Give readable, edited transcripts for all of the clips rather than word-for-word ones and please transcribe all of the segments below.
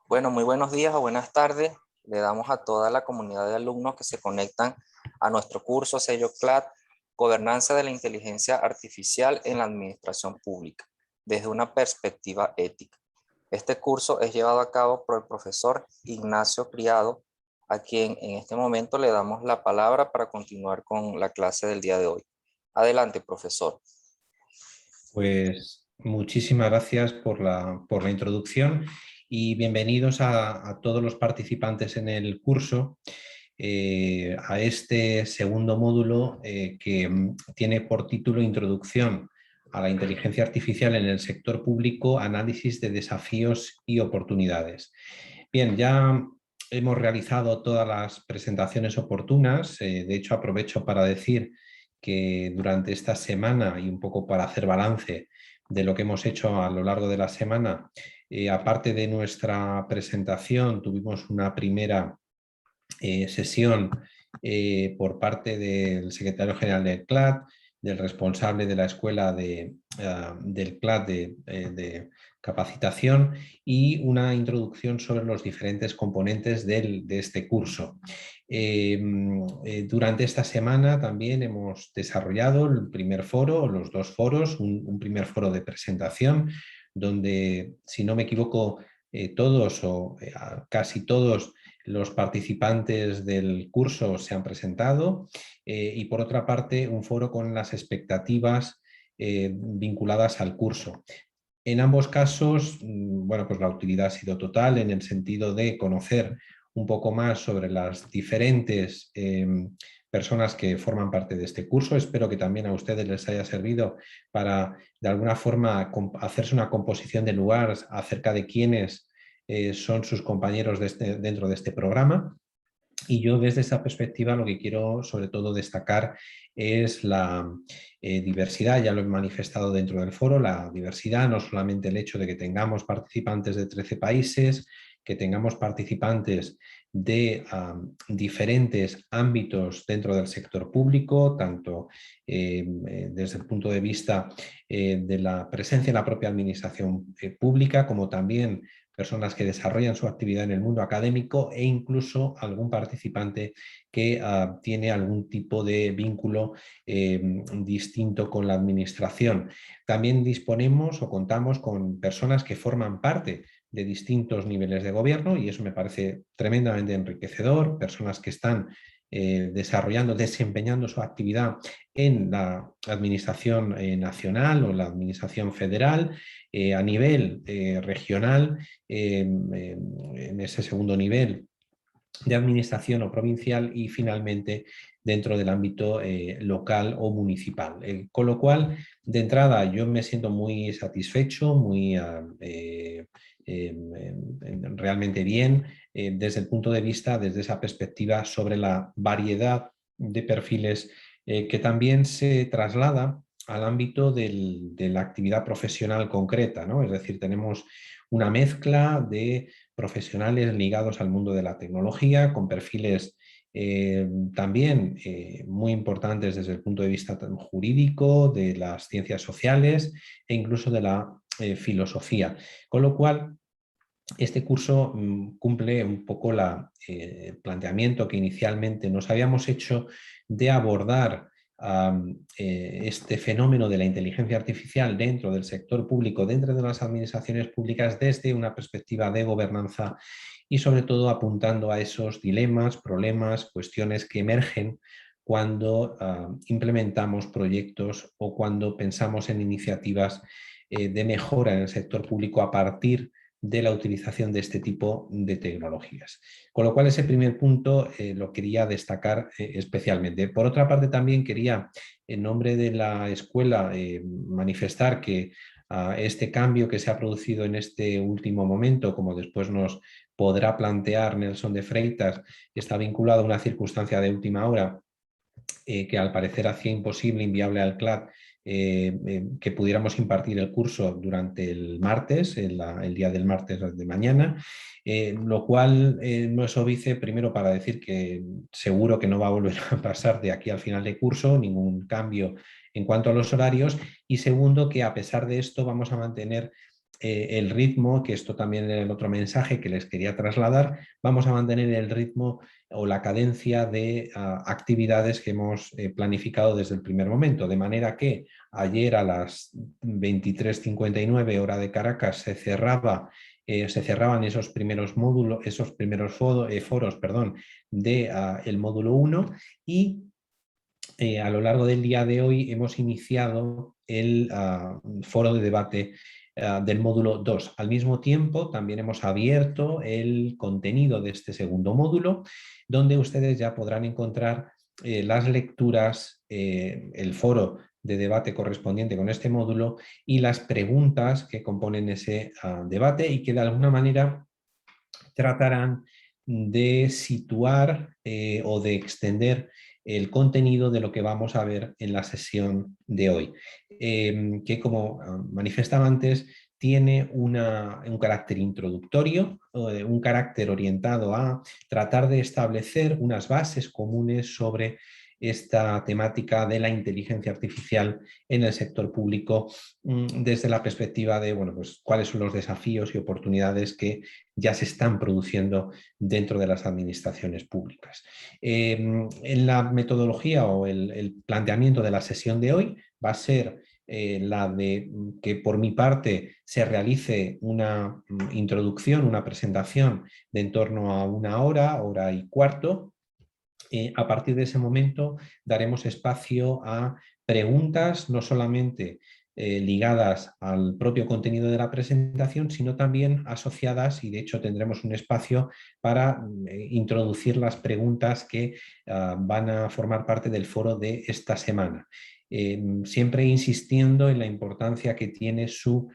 Bueno, muy buenos días o buenas tardes. Le damos a toda la comunidad de alumnos que se conectan a nuestro curso sello CLAD, Gobernanza de la Inteligencia Artificial en la Administración Pública, desde una perspectiva ética. Este curso es llevado a cabo por el profesor Ignacio Criado, a quien en este momento le damos la palabra para continuar con la clase del día de hoy. Adelante, profesor. Pues muchísimas gracias por la introducción y bienvenidos a todos los participantes en el curso, a este segundo módulo que tiene por título Introducción a la Inteligencia Artificial en el Sector Público, Análisis de Desafíos y Oportunidades. Bien, ya hemos realizado todas las presentaciones oportunas. De hecho, aprovecho para decir que durante esta semana, y un poco para hacer balance de lo que hemos hecho a lo largo de la semana, aparte de nuestra presentación, tuvimos una primera sesión por parte del secretario general del CLAD, del responsable de la escuela del CLAD de capacitación y una introducción sobre los diferentes componentes de este curso. Durante esta semana también hemos desarrollado el primer foro, los dos foros, un primer foro de presentación, donde, si no me equivoco, todos o casi todos los participantes del curso se han presentado y, por otra parte, un foro con las expectativas vinculadas al curso. En ambos casos, bueno, pues la utilidad ha sido total en el sentido de conocer un poco más sobre las diferentes personas que forman parte de este curso. Espero que también a ustedes les haya servido para, de alguna forma, hacerse una composición de lugar acerca de quiénes son sus compañeros dentro de este programa. Y yo, desde esa perspectiva, lo que quiero sobre todo destacar es la diversidad. Ya lo he manifestado dentro del foro, la diversidad, no solamente el hecho de que tengamos participantes de 13 países, que tengamos participantes de diferentes ámbitos dentro del sector público, tanto desde el punto de vista de la presencia en la propia administración pública, como también personas que desarrollan su actividad en el mundo académico e incluso algún participante que tiene algún tipo de vínculo distinto con la administración. También disponemos o contamos con personas que forman parte de distintos niveles de gobierno y eso me parece tremendamente enriquecedor, personas que están desempeñando su actividad en la administración nacional o la administración federal, a nivel regional, en ese segundo nivel de administración o provincial y finalmente dentro del ámbito local o municipal. Con lo cual, de entrada, yo me siento muy satisfecho, muy realmente bien desde el punto de vista, desde esa perspectiva sobre la variedad de perfiles que también se traslada al ámbito de la actividad profesional concreta, ¿no? Es decir, tenemos una mezcla de profesionales ligados al mundo de la tecnología, con perfiles también muy importantes desde el punto de vista jurídico, de las ciencias sociales e incluso de la filosofía. Con lo cual, este curso cumple un poco el planteamiento que inicialmente nos habíamos hecho de abordar este fenómeno de la inteligencia artificial dentro del sector público, dentro de las administraciones públicas, desde una perspectiva de gobernanza y sobre todo apuntando a esos dilemas, problemas, cuestiones que emergen cuando implementamos proyectos o cuando pensamos en iniciativas de mejora en el sector público a partir de la utilización de este tipo de tecnologías. Con lo cual, ese primer punto lo quería destacar especialmente. Por otra parte, también quería, en nombre de la escuela, manifestar que este cambio que se ha producido en este último momento, como después nos podrá plantear Nelson de Freitas, está vinculado a una circunstancia de última hora que al parecer hacía imposible, inviable al CLAD que pudiéramos impartir el curso durante el martes, el día del martes de mañana, lo cual no es óbice, primero, para decir que seguro que no va a volver a pasar de aquí al final de curso ningún cambio en cuanto a los horarios, y segundo, que a pesar de esto vamos a mantener el ritmo, que esto también era el otro mensaje que les quería trasladar, vamos a mantener el ritmo o la cadencia de actividades que hemos planificado desde el primer momento, de manera que ayer a las 23:59 hora de Caracas se cerraban esos primeros módulos, esos primeros foros, perdón, de el módulo 1 y a lo largo del día de hoy hemos iniciado el foro de debate del módulo 2. Al mismo tiempo, también hemos abierto el contenido de este segundo módulo, donde ustedes ya podrán encontrar las lecturas, el foro de debate correspondiente con este módulo y las preguntas que componen ese debate y que de alguna manera tratarán de situar o de extender el contenido de lo que vamos a ver en la sesión de hoy, que como manifestaba antes, tiene un carácter introductorio, un carácter orientado a tratar de establecer unas bases comunes sobre esta temática de la inteligencia artificial en el sector público desde la perspectiva de bueno, pues, cuáles son los desafíos y oportunidades que ya se están produciendo dentro de las administraciones públicas. En la metodología o el planteamiento de la sesión de hoy va a ser la de que por mi parte se realice una introducción, una presentación de en torno a una hora, hora y cuarto. A partir de ese momento daremos espacio a preguntas no solamente ligadas al propio contenido de la presentación, sino también asociadas, y de hecho tendremos un espacio para introducir las preguntas que van a formar parte del foro de esta semana. Siempre insistiendo en la importancia que tiene su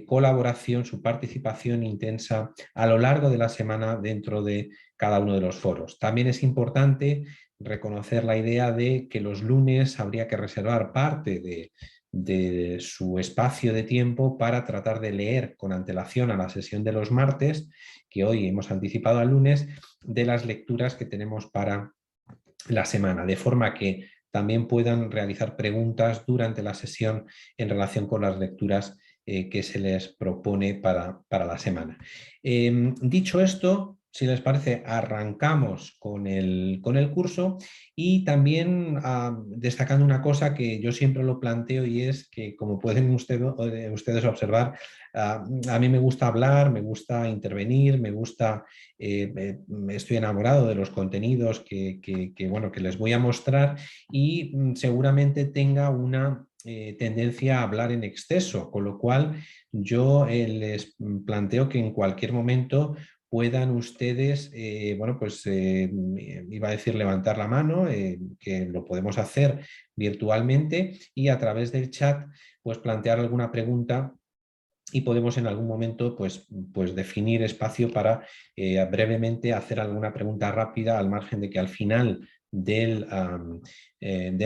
colaboración, su participación intensa a lo largo de la semana dentro de cada uno de los foros. También es importante reconocer la idea de que los lunes habría que reservar parte de su espacio de tiempo para tratar de leer con antelación a la sesión de los martes, que hoy hemos anticipado al lunes, de las lecturas que tenemos para la semana, de forma que también puedan realizar preguntas durante la sesión en relación con las lecturas que se les propone para la semana. Dicho esto, si les parece, arrancamos con el curso y también destacando una cosa que yo siempre lo planteo y es que, como pueden ustedes observar, a mí me gusta hablar, me gusta intervenir, me gusta, estoy enamorado de los contenidos bueno, que les voy a mostrar y seguramente tenga una tendencia a hablar en exceso, con lo cual yo les planteo que en cualquier momento puedan ustedes, bueno, pues iba a decir levantar la mano, que lo podemos hacer virtualmente y a través del chat, pues plantear alguna pregunta y podemos en algún momento pues definir espacio para brevemente hacer alguna pregunta rápida al margen de que al final de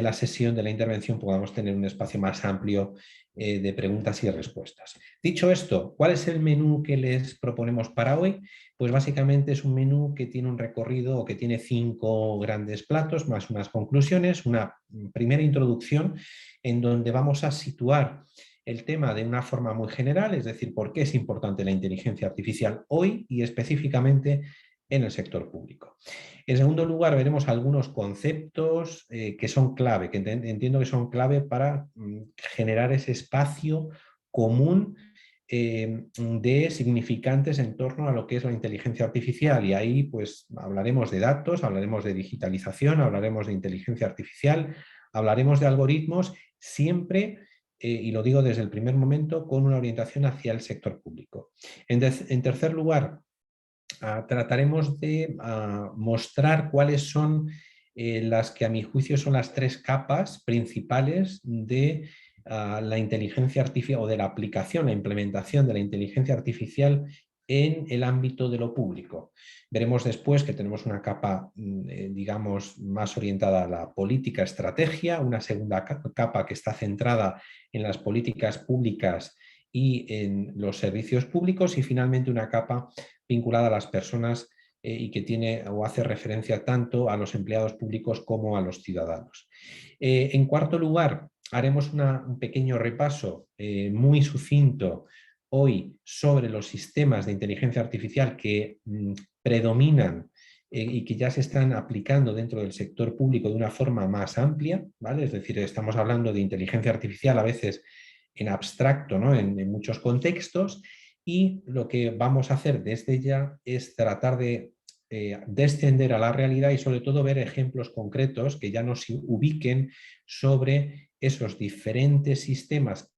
la sesión, de la intervención, podamos tener un espacio más amplio de preguntas y respuestas. Dicho esto, ¿cuál es el menú que les proponemos para hoy? Pues básicamente es un menú que tiene un recorrido o que tiene 5 grandes platos más unas conclusiones, una primera introducción en donde vamos a situar el tema de una forma muy general, es decir, por qué es importante la inteligencia artificial hoy y específicamente en el sector público. En segundo lugar, veremos algunos conceptos que son clave, que entiendo que son clave para generar ese espacio común de significantes en torno a lo que es la inteligencia artificial, y ahí pues hablaremos de datos, hablaremos de digitalización, hablaremos de inteligencia artificial, hablaremos de algoritmos, siempre y lo digo desde el primer momento, con una orientación hacia el sector público. En tercer lugar, trataremos de mostrar cuáles son las que a mi juicio son las 3 capas principales de la inteligencia artificial o de la aplicación, la implementación de la inteligencia artificial en el ámbito de lo público. Veremos después que tenemos una capa, digamos, más orientada a la política estrategia, una segunda capa que está centrada en las políticas públicas y en los servicios públicos, y finalmente una capa vinculada a las personas y que tiene o hace referencia tanto a los empleados públicos como a los ciudadanos. En cuarto lugar, haremos un pequeño repaso muy sucinto hoy sobre los sistemas de inteligencia artificial que predominan y que ya se están aplicando dentro del sector público de una forma más amplia, ¿vale? Es decir, estamos hablando de inteligencia artificial a veces en abstracto, ¿no? En muchos contextos, y lo que vamos a hacer desde ya es tratar de descender a la realidad y sobre todo ver ejemplos concretos que ya nos ubiquen sobre esos diferentes sistemas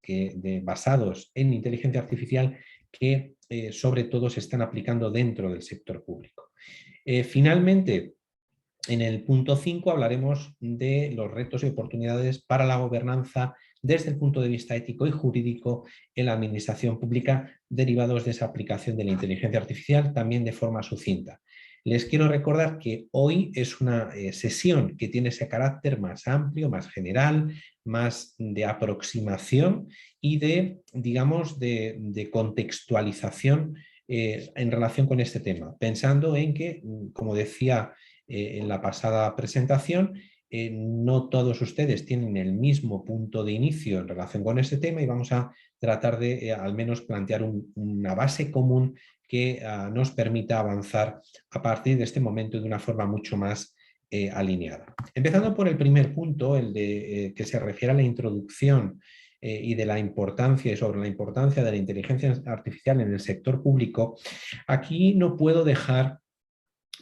basados en inteligencia artificial que sobre todo se están aplicando dentro del sector público. Finalmente, en el punto 5 hablaremos de los retos y oportunidades para la gobernanza desde el punto de vista ético y jurídico en la administración pública derivados de esa aplicación de la inteligencia artificial, también de forma sucinta. Les quiero recordar que hoy es una sesión que tiene ese carácter más amplio, más general, más de aproximación y de, digamos, de contextualización en relación con este tema, pensando en que, como decía en la pasada presentación, no todos ustedes tienen el mismo punto de inicio en relación con este tema y vamos a tratar de al menos plantear una base común que nos permita avanzar a partir de este momento de una forma mucho más alineada. Empezando por el primer punto, el de que se refiere a la introducción y de la importancia y sobre la importancia de la inteligencia artificial en el sector público, aquí no puedo dejar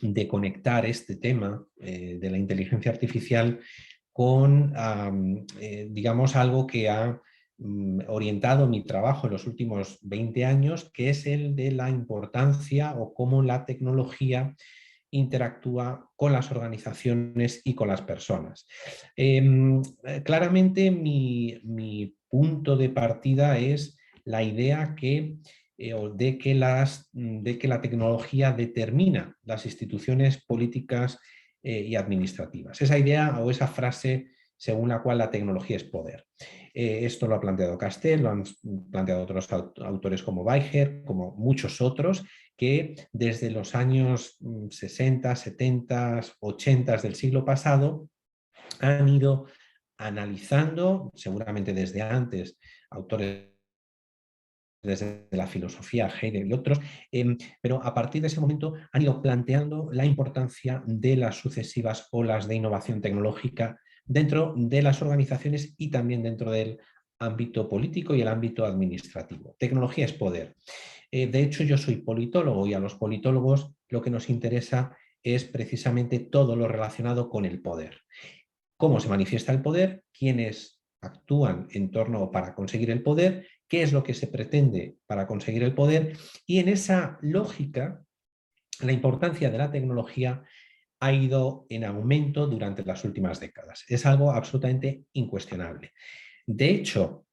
de conectar este tema de la inteligencia artificial con, digamos, algo que ha orientado mi trabajo en los últimos 20 años, que es el de la importancia o cómo la tecnología interactúa con las organizaciones y con las personas. Claramente mi punto de partida es la idea de que la tecnología determina las instituciones políticas y administrativas. Esa idea o esa frase según la cual la tecnología es poder. Esto lo ha planteado Castell, lo han planteado otros autores como Weiher, como muchos otros, que desde los años 60, 70, 80 del siglo pasado han ido analizando, seguramente desde antes, autores desde la filosofía, Heidegger y otros, pero a partir de ese momento han ido planteando la importancia de las sucesivas olas de innovación tecnológica dentro de las organizaciones y también dentro del ámbito político y el ámbito administrativo. Tecnología es poder. De hecho, yo soy politólogo y a los politólogos lo que nos interesa es precisamente todo lo relacionado con el poder. ¿Cómo se manifiesta el poder? ¿Quiénes actúan en torno o para conseguir el poder? ¿Qué es lo que se pretende para conseguir el poder? Y en esa lógica, la importancia de la tecnología ha ido en aumento durante las últimas décadas. Es algo absolutamente incuestionable. De hecho,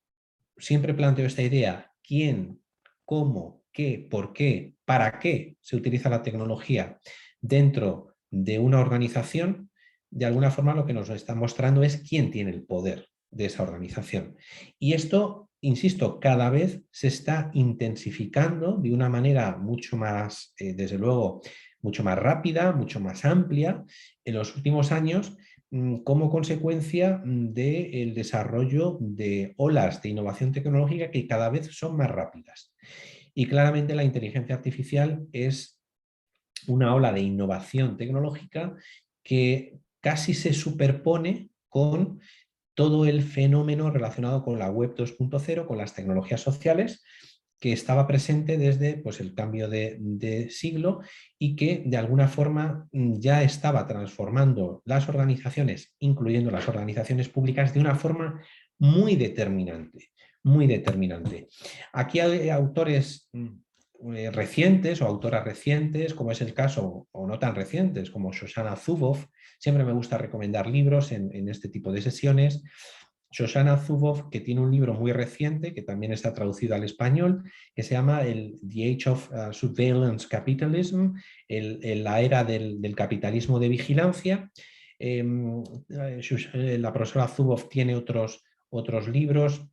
siempre planteo esta idea: ¿quién, cómo, qué, por qué, para qué se utiliza la tecnología dentro de una organización? De alguna forma lo que nos está mostrando es quién tiene el poder de esa organización. Y esto, insisto, cada vez se está intensificando de una manera mucho más, desde luego, mucho más rápida, mucho más amplia en los últimos años, como consecuencia del desarrollo de olas de innovación tecnológica que cada vez son más rápidas. Y claramente la inteligencia artificial es una ola de innovación tecnológica que casi se superpone con todo el fenómeno relacionado con la web 2.0, con las tecnologías sociales, que estaba presente desde pues, el cambio de siglo y que de alguna forma ya estaba transformando las organizaciones, incluyendo las organizaciones públicas, de una forma muy determinante, muy determinante. Aquí hay autores recientes o autoras recientes, como es el caso, o no tan recientes, como Shoshana Zuboff. Siempre me gusta recomendar libros en este tipo de sesiones. Shoshana Zuboff, que tiene un libro muy reciente, que también está traducido al español, que se llama The Age of Surveillance Capitalism, la era del capitalismo de vigilancia. La profesora Zuboff tiene otros libros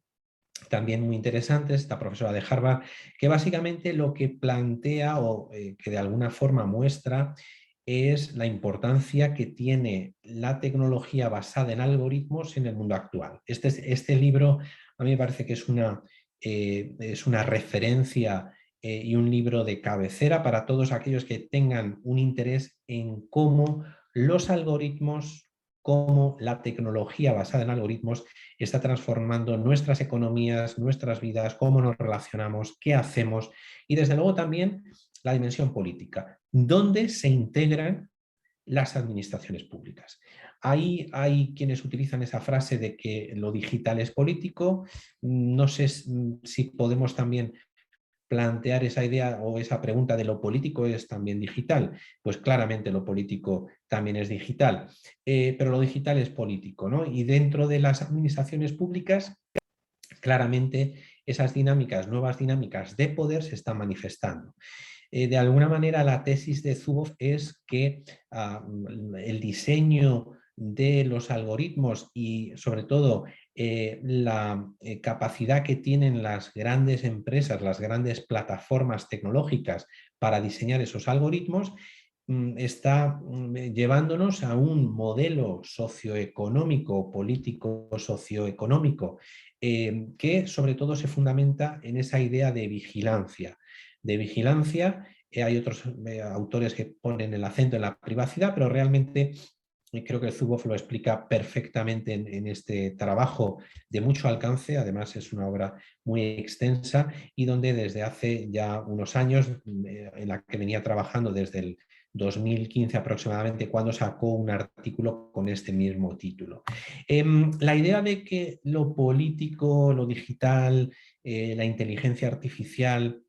también muy interesantes, esta profesora de Harvard, que básicamente lo que plantea o que de alguna forma muestra es la importancia que tiene la tecnología basada en algoritmos en el mundo actual. Este libro a mí me parece que es una es una referencia y un libro de cabecera para todos aquellos que tengan un interés en cómo los algoritmos, cómo la tecnología basada en algoritmos está transformando nuestras economías, nuestras vidas, cómo nos relacionamos, qué hacemos y desde luego también la dimensión política, dónde se integran las administraciones públicas. Ahí hay quienes utilizan esa frase de que lo digital es político. No sé si podemos también plantear esa idea o esa pregunta de lo político es también digital. Pues claramente lo político también es digital, pero lo digital es político, ¿no? Y dentro de las administraciones públicas, claramente esas dinámicas, nuevas dinámicas de poder se están manifestando. De alguna manera la tesis de Zuboff es que el diseño de los algoritmos y sobre todo la capacidad que tienen las grandes empresas, las grandes plataformas tecnológicas para diseñar esos algoritmos está llevándonos a un modelo socioeconómico, político socioeconómico, que sobre todo se fundamenta en esa idea de vigilancia. Hay otros autores que ponen el acento en la privacidad, pero realmente creo que Zuboff lo explica perfectamente en este trabajo de mucho alcance. Además es una obra muy extensa y donde desde hace ya unos años, en la que venía trabajando desde el 2015 aproximadamente, cuando sacó un artículo con este mismo título. La idea de que lo político, lo digital, la inteligencia artificial,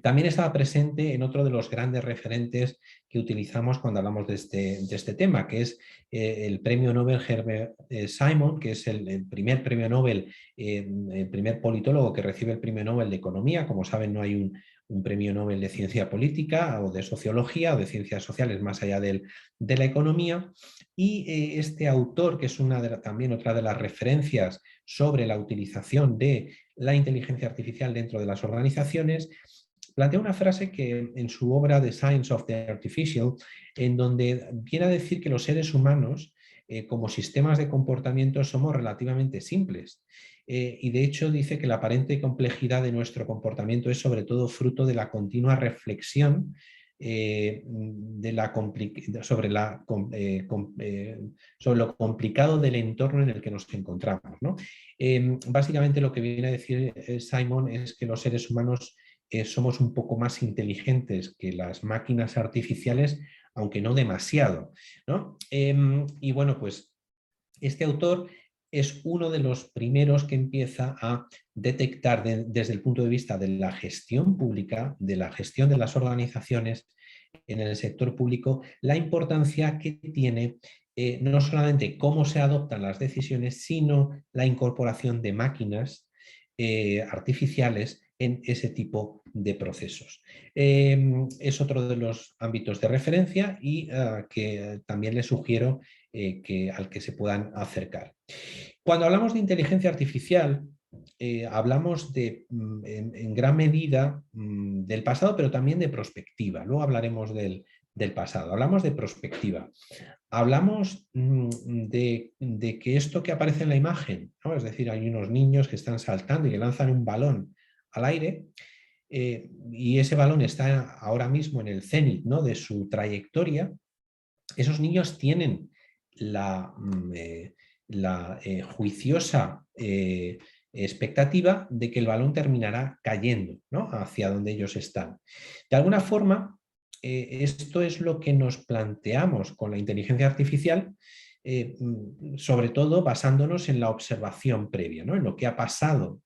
también estaba presente en otro de los grandes referentes que utilizamos cuando hablamos de este tema, que es el premio Nobel Herbert Simon, que es el primer premio Nobel, el primer politólogo que recibe el premio Nobel de Economía. Como saben, no hay un premio Nobel de Ciencia Política o de Sociología o de Ciencias Sociales más allá de la economía. Y este autor, que es también otra de las referencias sobre la utilización de la inteligencia artificial dentro de las organizaciones, plantea una frase que en su obra The Science of the Artificial, en donde viene a decir que los seres humanos, como sistemas de comportamiento, somos relativamente simples. Y de hecho dice que la aparente complejidad de nuestro comportamiento es sobre todo fruto de la continua reflexión sobre lo complicado del entorno en el que nos encontramos, ¿no? Básicamente lo que viene a decir Simon es que los seres humanos somos un poco más inteligentes que las máquinas artificiales, aunque no demasiado, ¿no? Y bueno, pues este autor es uno de los primeros que empieza a detectar desde el punto de vista de la gestión pública, de la gestión de las organizaciones en el sector público, la importancia que tiene no solamente cómo se adoptan las decisiones, sino la incorporación de máquinas artificiales en ese tipo de procesos. Es otro de los ámbitos de referencia y que también les sugiero al que se puedan acercar. Cuando hablamos de inteligencia artificial, hablamos en gran medida del pasado, pero también de prospectiva. Luego hablaremos del pasado. Hablamos de prospectiva. Hablamos de que esto que aparece en la imagen, ¿no? Es decir, hay unos niños que están saltando y que lanzan un balón al aire, y ese balón está ahora mismo en el cenit, ¿no?, de su trayectoria. Esos niños tienen la juiciosa expectativa de que el balón terminará cayendo, ¿no?, hacia donde ellos están. De alguna forma, esto es lo que nos planteamos con la inteligencia artificial, sobre todo basándonos en la observación previa, ¿no?, en lo que ha pasado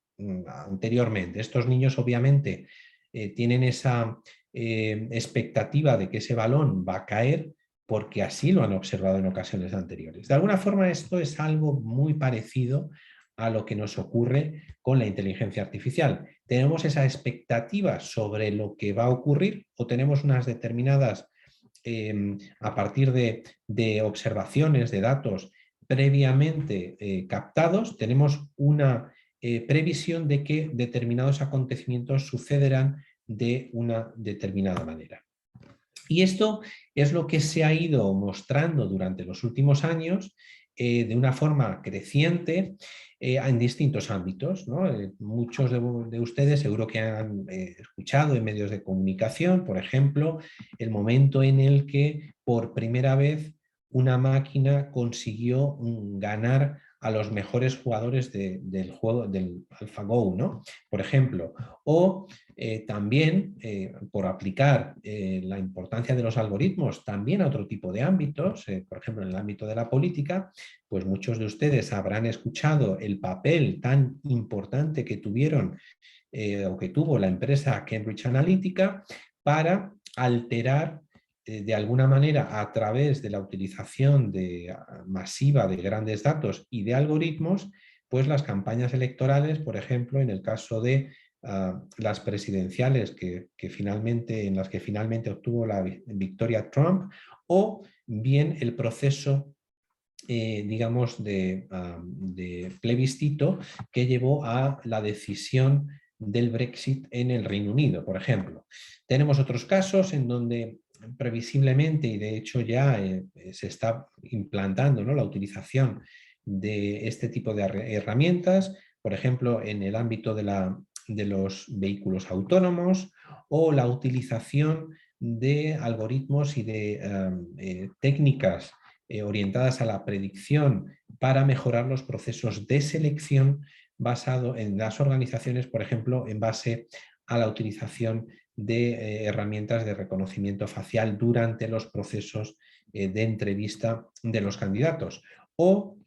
anteriormente. Estos niños obviamente tienen esa expectativa de que ese balón va a caer porque así lo han observado en ocasiones anteriores. De alguna forma esto es algo muy parecido a lo que nos ocurre con la inteligencia artificial. Tenemos esa expectativa sobre lo que va a ocurrir o tenemos unas determinadas, a partir de observaciones, de datos previamente captados, tenemos una previsión de que determinados acontecimientos sucederán de una determinada manera. Y esto es lo que se ha ido mostrando durante los últimos años de una forma creciente en distintos ámbitos, ¿no? Muchos de ustedes seguro que han escuchado en medios de comunicación, por ejemplo, el momento en el que por primera vez una máquina consiguió ganar a los mejores jugadores del juego del AlphaGo, ¿no? Por ejemplo, o también por aplicar la importancia de los algoritmos también a otro tipo de ámbitos, por ejemplo, en el ámbito de la política, pues muchos de ustedes habrán escuchado el papel tan importante que tuvieron o que tuvo la empresa Cambridge Analytica para alterar de alguna manera a través de la utilización masiva de grandes datos y de algoritmos, pues las campañas electorales, por ejemplo, en el caso de las presidenciales en las que finalmente obtuvo la victoria Trump, o bien el proceso digamos, de plebiscito que llevó a la decisión del Brexit en el Reino Unido, por ejemplo. Tenemos otros casos en donde previsiblemente, y de hecho ya se está implantando, ¿no?, la utilización de este tipo de herramientas, por ejemplo, en el ámbito de los vehículos autónomos o la utilización de algoritmos y de técnicas orientadas a la predicción para mejorar los procesos de selección basado en las organizaciones, por ejemplo, en base a la utilización de herramientas de reconocimiento facial durante los procesos de entrevista de los candidatos, o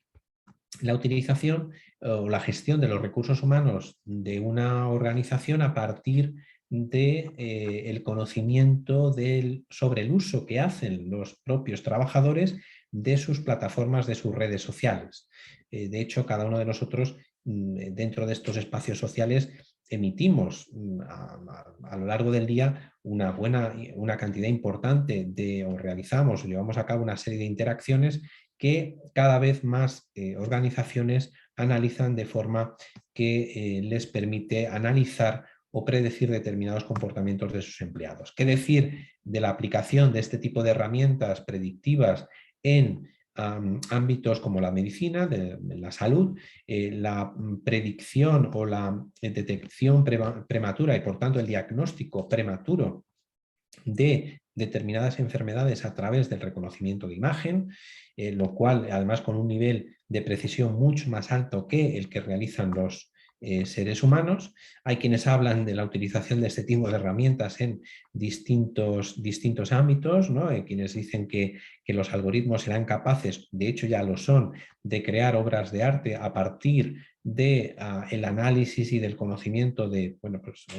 la utilización o la gestión de los recursos humanos de una organización a partir del conocimiento sobre el uso que hacen los propios trabajadores de sus plataformas, de sus redes sociales. De hecho, cada uno de nosotros dentro de estos espacios sociales emitimos a lo largo del día una cantidad importante o realizamos o llevamos a cabo una serie de interacciones que cada vez más organizaciones analizan de forma que les permite analizar o predecir determinados comportamientos de sus empleados. ¿Qué decir de la aplicación de este tipo de herramientas predictivas en ámbitos como la medicina, de la salud, la predicción o la detección prematura y por tanto el diagnóstico prematuro de determinadas enfermedades a través del reconocimiento de imagen, lo cual además con un nivel de precisión mucho más alto que el que realizan los seres humanos? Hay quienes hablan de la utilización de este tipo de herramientas en distintos ámbitos, ¿no? Hay quienes dicen que los algoritmos serán capaces, de hecho ya lo son, de crear obras de arte a partir de el análisis y del conocimiento de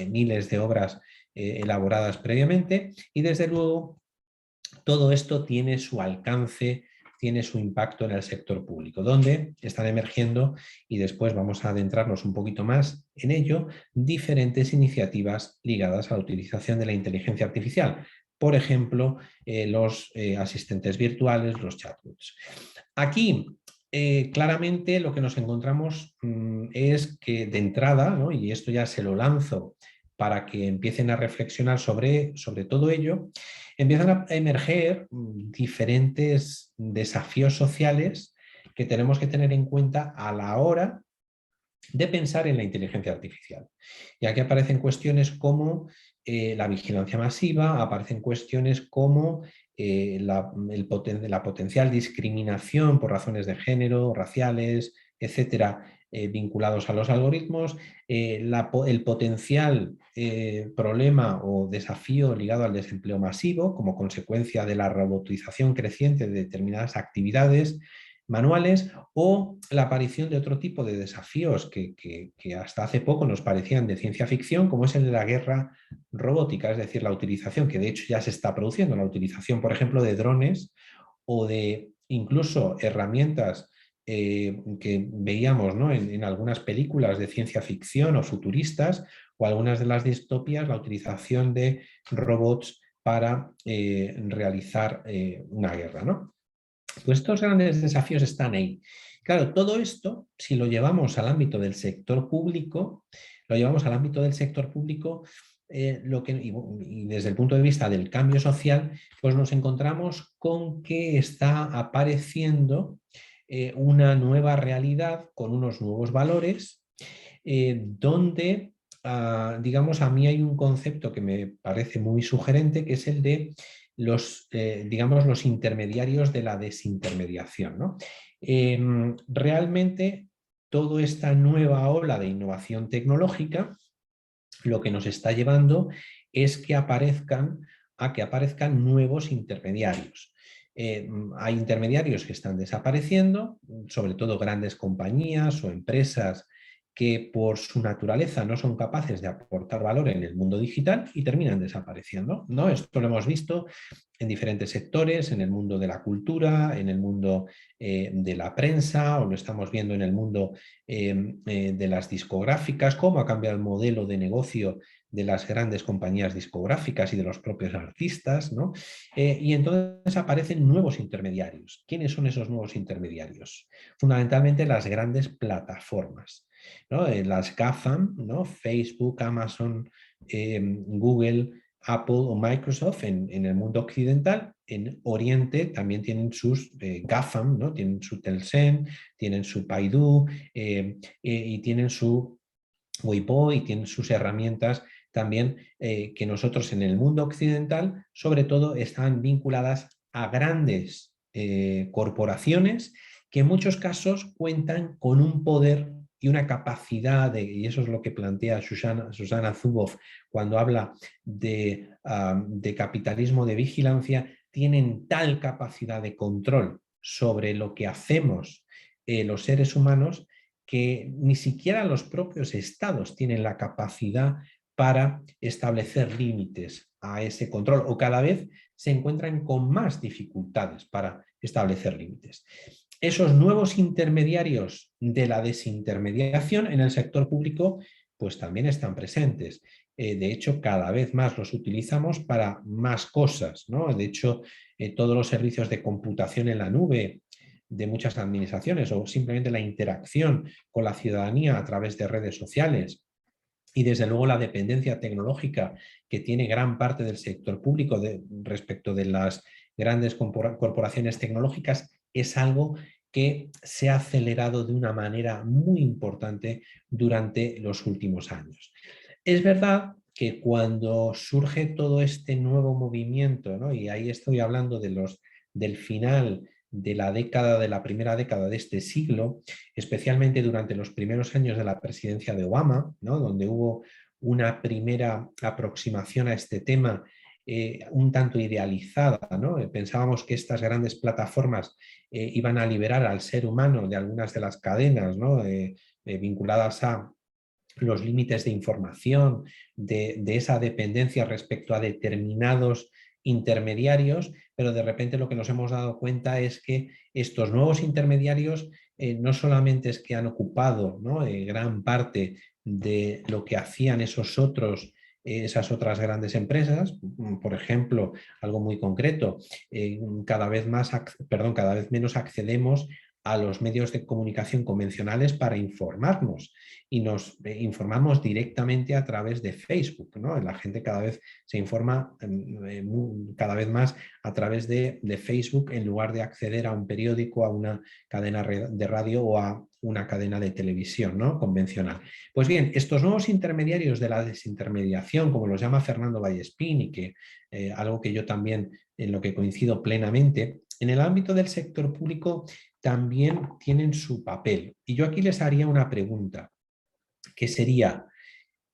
miles de obras elaboradas previamente, y desde luego todo esto tiene su alcance, tiene su impacto en el sector público, donde están emergiendo, y después vamos a adentrarnos un poquito más en ello, diferentes iniciativas ligadas a la utilización de la inteligencia artificial. Por ejemplo, los asistentes virtuales, los chatbots. Aquí, claramente lo que nos encontramos es que de entrada, ¿no?, y esto ya se lo lanzo para que empiecen a reflexionar sobre todo ello, empiezan a emerger diferentes desafíos sociales que tenemos que tener en cuenta a la hora de pensar en la inteligencia artificial. Y aquí aparecen cuestiones como la vigilancia masiva, aparecen cuestiones como la potencial discriminación por razones de género, raciales, etcétera, vinculados a los algoritmos, el potencial problema o desafío ligado al desempleo masivo como consecuencia de la robotización creciente de determinadas actividades manuales, o la aparición de otro tipo de desafíos que hasta hace poco nos parecían de ciencia ficción, como es el de la guerra robótica, es decir, la utilización, que de hecho ya se está produciendo, la utilización, por ejemplo, de drones o de incluso herramientas que veíamos, ¿no?, en algunas películas de ciencia ficción o futuristas, o algunas de las distopias, la utilización de robots para realizar una guerra, ¿no? Pues estos grandes desafíos están ahí. Claro, todo esto, si lo llevamos al ámbito del sector público, y desde el punto de vista del cambio social, pues nos encontramos con que está apareciendo una nueva realidad con unos nuevos valores, donde, digamos, a mí hay un concepto que me parece muy sugerente, que es el de digamos, los intermediarios de la desintermediación, ¿no? Realmente, toda esta nueva ola de innovación tecnológica lo que nos está llevando es que aparezcan nuevos intermediarios. Hay intermediarios que están desapareciendo, sobre todo grandes compañías o empresas que por su naturaleza no son capaces de aportar valor en el mundo digital y terminan desapareciendo, ¿no? Esto lo hemos visto en diferentes sectores, en el mundo de la cultura, en el mundo de la prensa, o lo estamos viendo en el mundo de las discográficas, cómo ha cambiado el modelo de negocio de las grandes compañías discográficas y de los propios artistas, ¿no? Y entonces aparecen nuevos intermediarios. ¿Quiénes son esos nuevos intermediarios? Fundamentalmente las grandes plataformas, ¿no? Las GAFAM, ¿no? Facebook, Amazon, Google, Apple o Microsoft en el mundo occidental. En Oriente también tienen sus GAFAM, ¿no? Tienen su Tencent, tienen su Baidu y tienen su Weibo y tienen sus herramientas también que nosotros en el mundo occidental sobre todo están vinculadas a grandes corporaciones que en muchos casos cuentan con un poder y una capacidad, y eso es lo que plantea Shoshana Zuboff cuando habla de capitalismo de vigilancia, tienen tal capacidad de control sobre lo que hacemos los seres humanos que ni siquiera los propios estados tienen la capacidad para establecer límites a ese control o cada vez se encuentran con más dificultades para establecer límites. Esos nuevos intermediarios de la desintermediación en el sector público pues también están presentes. De hecho, cada vez más los utilizamos para más cosas, ¿no? De hecho, todos los servicios de computación en la nube de muchas administraciones o simplemente la interacción con la ciudadanía a través de redes sociales y desde luego la dependencia tecnológica que tiene gran parte del sector público respecto de las grandes corporaciones tecnológicas es algo que se ha acelerado de una manera muy importante durante los últimos años. Es verdad que cuando surge todo este nuevo movimiento, ¿no? Y ahí estoy hablando del final de la primera década de este siglo, especialmente durante los primeros años de la presidencia de Obama, ¿no? Donde hubo una primera aproximación a este tema un tanto idealizada, ¿no? Pensábamos que estas grandes plataformas iban a liberar al ser humano de algunas de las cadenas, ¿no? Vinculadas a los límites de información, de esa dependencia respecto a determinados intermediarios, pero de repente lo que nos hemos dado cuenta es que estos nuevos intermediarios no solamente es que han ocupado, ¿no? Gran parte de lo que hacían esas otras grandes empresas, por ejemplo, algo muy concreto, cada vez menos accedemos a los medios de comunicación convencionales para informarnos y nos informamos directamente a través de Facebook, ¿no? La gente cada vez se informa cada vez más a través de Facebook en lugar de acceder a un periódico, a una cadena de radio o a una cadena de televisión, ¿no? Convencional. Pues bien, estos nuevos intermediarios de la desintermediación, como los llama Fernando Vallespín y que algo que yo también en lo que coincido plenamente, en el ámbito del sector público también tienen su papel. Y yo aquí les haría una pregunta, que sería,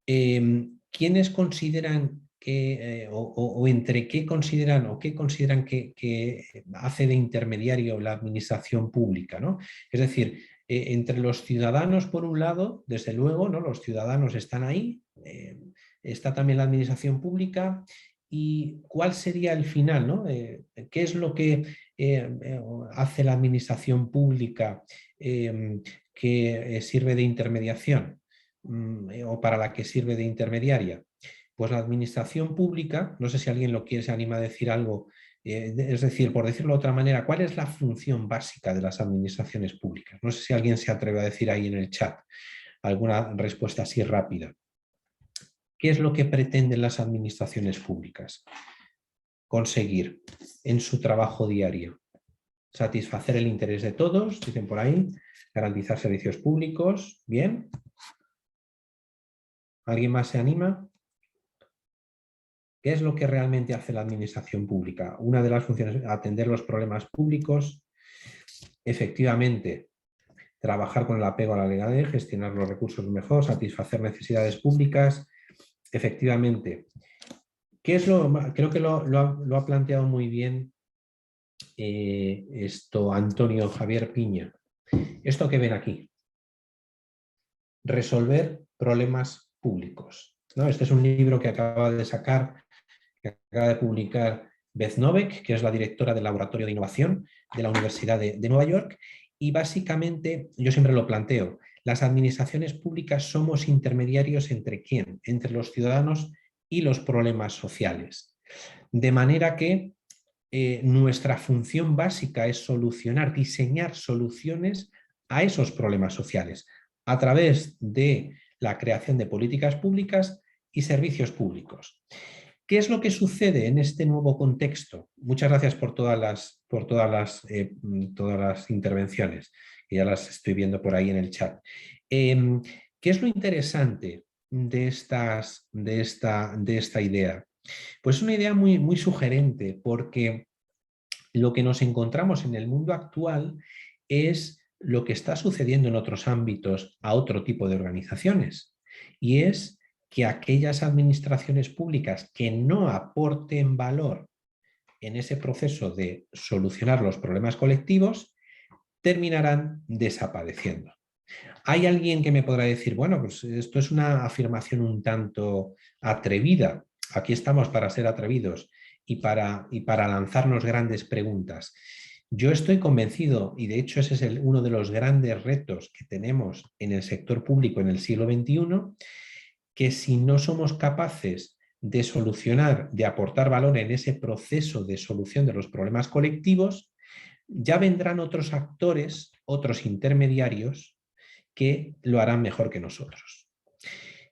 ¿quiénes consideran que, o entre qué consideran o qué consideran que hace de intermediario la administración pública, ¿no? Es decir, entre los ciudadanos, por un lado, desde luego, ¿no? Los ciudadanos están ahí, está también la administración pública. ¿Y cuál sería el final, ¿no? ¿Qué es lo que hace la administración pública que sirve de intermediación o para la que sirve de intermediaria? Pues la administración pública, no sé si alguien se anima a decir algo, es decir, por decirlo de otra manera, ¿cuál es la función básica de las administraciones públicas? No sé si alguien se atreve a decir ahí en el chat alguna respuesta así rápida. ¿Qué es lo que pretenden las administraciones públicas conseguir en su trabajo diario? satisfacer el interés de todos, dicen por ahí, garantizar servicios públicos, bien. ¿Alguien más se anima? ¿Qué es lo que realmente hace la administración pública? Una de las funciones es atender los problemas públicos, efectivamente, trabajar con el apego a la legalidad, gestionar los recursos mejor, satisfacer necesidades públicas, efectivamente. Creo que lo ha planteado muy bien Antonio Javier Piña. Esto que ven aquí, resolver problemas públicos, ¿no? Este es un libro que acaba de publicar Beth Novak, que es la directora del Laboratorio de Innovación de la Universidad de Nueva York, y básicamente, yo siempre lo planteo, las administraciones públicas somos intermediarios ¿entre quién? Entre los ciudadanos y los problemas sociales. De manera que nuestra función básica es diseñar soluciones a esos problemas sociales a través de la creación de políticas públicas y servicios públicos. ¿Qué es lo que sucede en este nuevo contexto? Muchas gracias por todas las intervenciones, que ya las estoy viendo por ahí en el chat. ¿Qué es lo interesante de esta idea? Pues es una idea muy, muy sugerente, porque lo que nos encontramos en el mundo actual es lo que está sucediendo en otros ámbitos a otro tipo de organizaciones, y es que aquellas administraciones públicas que no aporten valor en ese proceso de solucionar los problemas colectivos terminarán desapareciendo. Hay alguien que me podrá decir, bueno, pues esto es una afirmación un tanto atrevida. Aquí estamos para ser atrevidos y para lanzarnos grandes preguntas. Yo estoy convencido, y de hecho ese es uno de los grandes retos que tenemos en el sector público en el siglo XXI, que si no somos capaces de solucionar, de aportar valor en ese proceso de solución de los problemas colectivos, ya vendrán otros actores, otros intermediarios, que lo harán mejor que nosotros.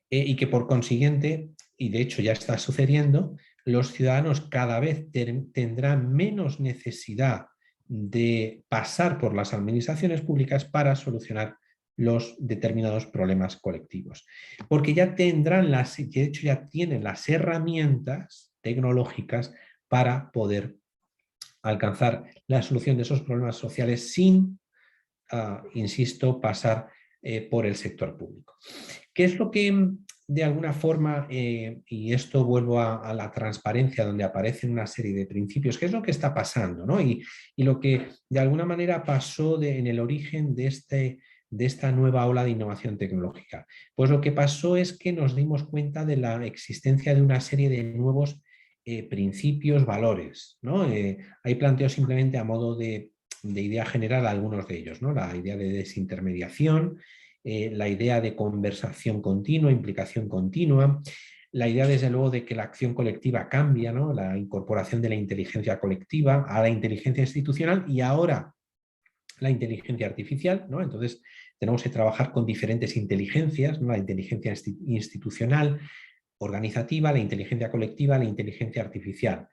Y que por consiguiente, y de hecho ya está sucediendo, los ciudadanos cada vez tendrán menos necesidad de pasar por las administraciones públicas para solucionar los determinados problemas colectivos. Porque ya tendrán de hecho ya tienen las herramientas tecnológicas para poder alcanzar la solución de esos problemas sociales sin, insisto, pasar por el sector público. ¿Qué es lo que de alguna forma, y esto vuelvo a la transparencia donde aparecen una serie de principios, qué es lo que está pasando, ¿no? Y lo que de alguna manera pasó en el origen de esta nueva ola de innovación tecnológica? Pues lo que pasó es que nos dimos cuenta de la existencia de una serie de nuevos principios, valores, ¿no? Ahí planteo simplemente a modo de idea general algunos de ellos, ¿no? La idea de desintermediación, la idea de conversación continua, implicación continua, la idea desde luego de que la acción colectiva cambia, ¿no? La incorporación de la inteligencia colectiva a la inteligencia institucional y ahora la inteligencia artificial, ¿no? Entonces tenemos que trabajar con diferentes inteligencias, ¿no? La inteligencia institucional, organizativa, la inteligencia colectiva, la inteligencia artificial.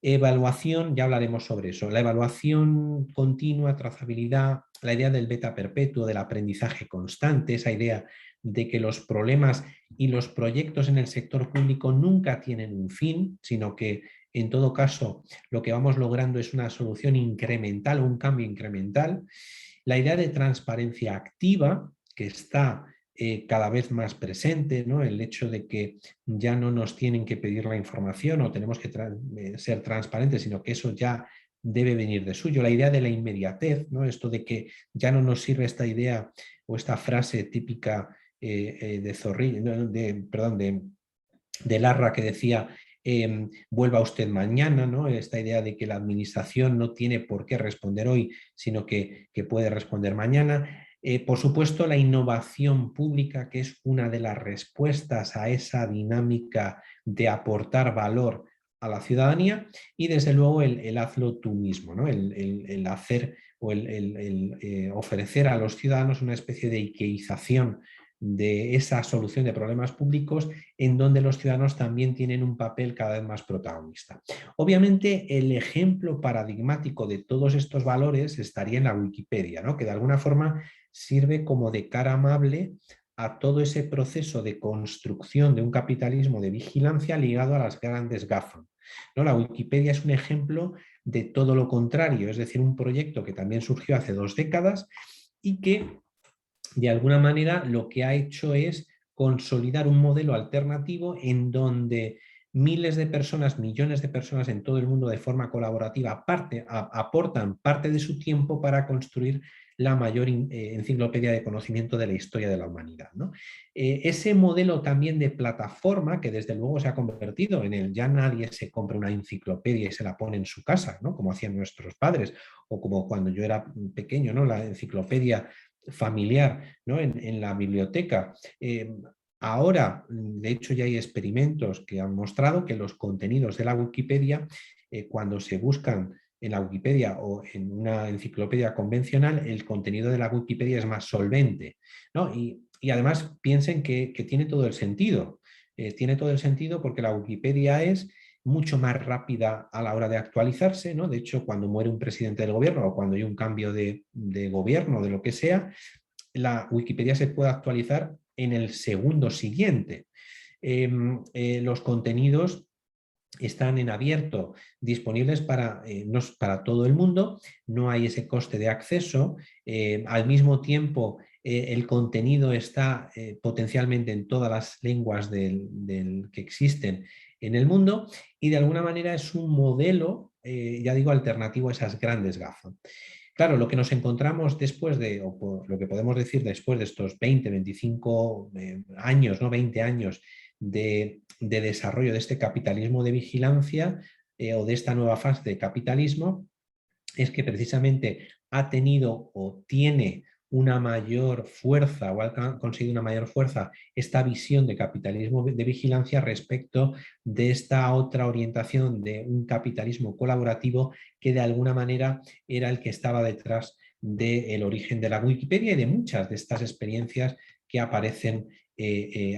Evaluación, ya hablaremos sobre eso. La evaluación continua, trazabilidad, la idea del beta perpetuo, del aprendizaje constante, esa idea de que los problemas y los proyectos en el sector público nunca tienen un fin, sino que en todo caso lo que vamos logrando es una solución incremental o un cambio incremental. La idea de transparencia activa, que está cada vez más presente, ¿no? El hecho de que ya no nos tienen que pedir la información o tenemos que ser transparentes, sino que eso ya debe venir de suyo. La idea de la inmediatez, ¿no? Esto de que ya no nos sirve esta idea o esta frase típica de Zorrilla, de Larra, que decía vuelva usted mañana, ¿no? Esta idea de que la administración no tiene por qué responder hoy, sino que puede responder mañana. Por supuesto, la innovación pública, que es una de las respuestas a esa dinámica de aportar valor a la ciudadanía, y desde luego el hazlo tú mismo, ¿no? El hacer o ofrecer a los ciudadanos una especie de ikeización de esa solución de problemas públicos, en donde los ciudadanos también tienen un papel cada vez más protagonista. Obviamente, el ejemplo paradigmático de todos estos valores estaría en la Wikipedia, ¿no? Que de alguna forma sirve como de cara amable a todo ese proceso de construcción de un capitalismo de vigilancia ligado a las grandes GAFAM, ¿no? La Wikipedia es un ejemplo de todo lo contrario, es decir, un proyecto que también surgió hace 2 décadas y que de alguna manera lo que ha hecho es consolidar un modelo alternativo en donde miles de personas, millones de personas en todo el mundo de forma colaborativa aportan parte de su tiempo para construir la mayor enciclopedia de conocimiento de la historia de la humanidad, ¿no? Ese modelo también de plataforma, que desde luego se ha convertido en el ya nadie se compra una enciclopedia y se la pone en su casa, ¿no? Como hacían nuestros padres, o como cuando yo era pequeño, ¿no? La enciclopedia familiar, ¿no? En la biblioteca. Ahora, de hecho, ya hay experimentos que han mostrado que los contenidos de la Wikipedia, cuando se buscan en la Wikipedia o en una enciclopedia convencional, el contenido de la Wikipedia es más solvente, ¿no? Y además piensen que tiene todo el sentido. Tiene todo el sentido porque la Wikipedia es mucho más rápida a la hora de actualizarse, ¿no? De hecho, cuando muere un presidente del gobierno o cuando hay un cambio de gobierno, de lo que sea, la Wikipedia se puede actualizar en el segundo siguiente. Los contenidos están en abierto, disponibles para todo el mundo, no hay ese coste de acceso, al mismo tiempo el contenido está potencialmente en todas las lenguas que existen en el mundo y de alguna manera es un modelo, ya digo, alternativo a esas grandes GAFA. Claro, lo que nos encontramos después o lo que podemos decir después de estos 20, 25 años, ¿no? 20 años de desarrollo de este capitalismo de vigilancia o de esta nueva fase de capitalismo, es que precisamente ha tenido o tiene una mayor fuerza o ha conseguido una mayor fuerza esta visión de capitalismo de vigilancia respecto de esta otra orientación de un capitalismo colaborativo que de alguna manera era el que estaba detrás del origen de la Wikipedia y de muchas de estas experiencias que aparecen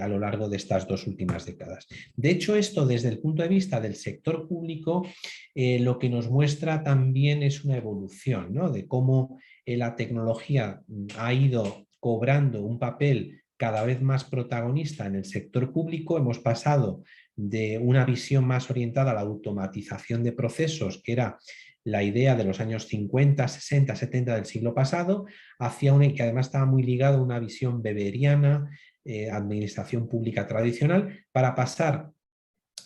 a lo largo de estas 2 últimas décadas. De hecho, esto desde el punto de vista del sector público, lo que nos muestra también es una evolución, ¿no? De cómo la tecnología ha ido cobrando un papel cada vez más protagonista en el sector público. Hemos pasado de una visión más orientada a la automatización de procesos, que era la idea de los años 50, 60, 70 del siglo pasado, hacia una que además estaba muy ligada a una visión weberiana, administración pública tradicional, para pasar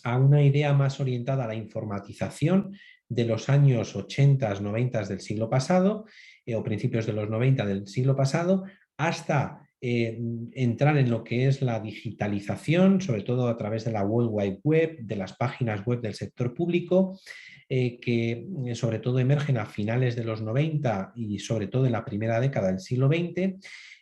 a una idea más orientada a la informatización de los años 80, 90 del siglo pasado o principios de los 90 del siglo pasado, hasta entrar en lo que es la digitalización, sobre todo a través de la World Wide Web, de las páginas web del sector público, que sobre todo emergen a finales de los 90 y sobre todo en la primera década del siglo XX,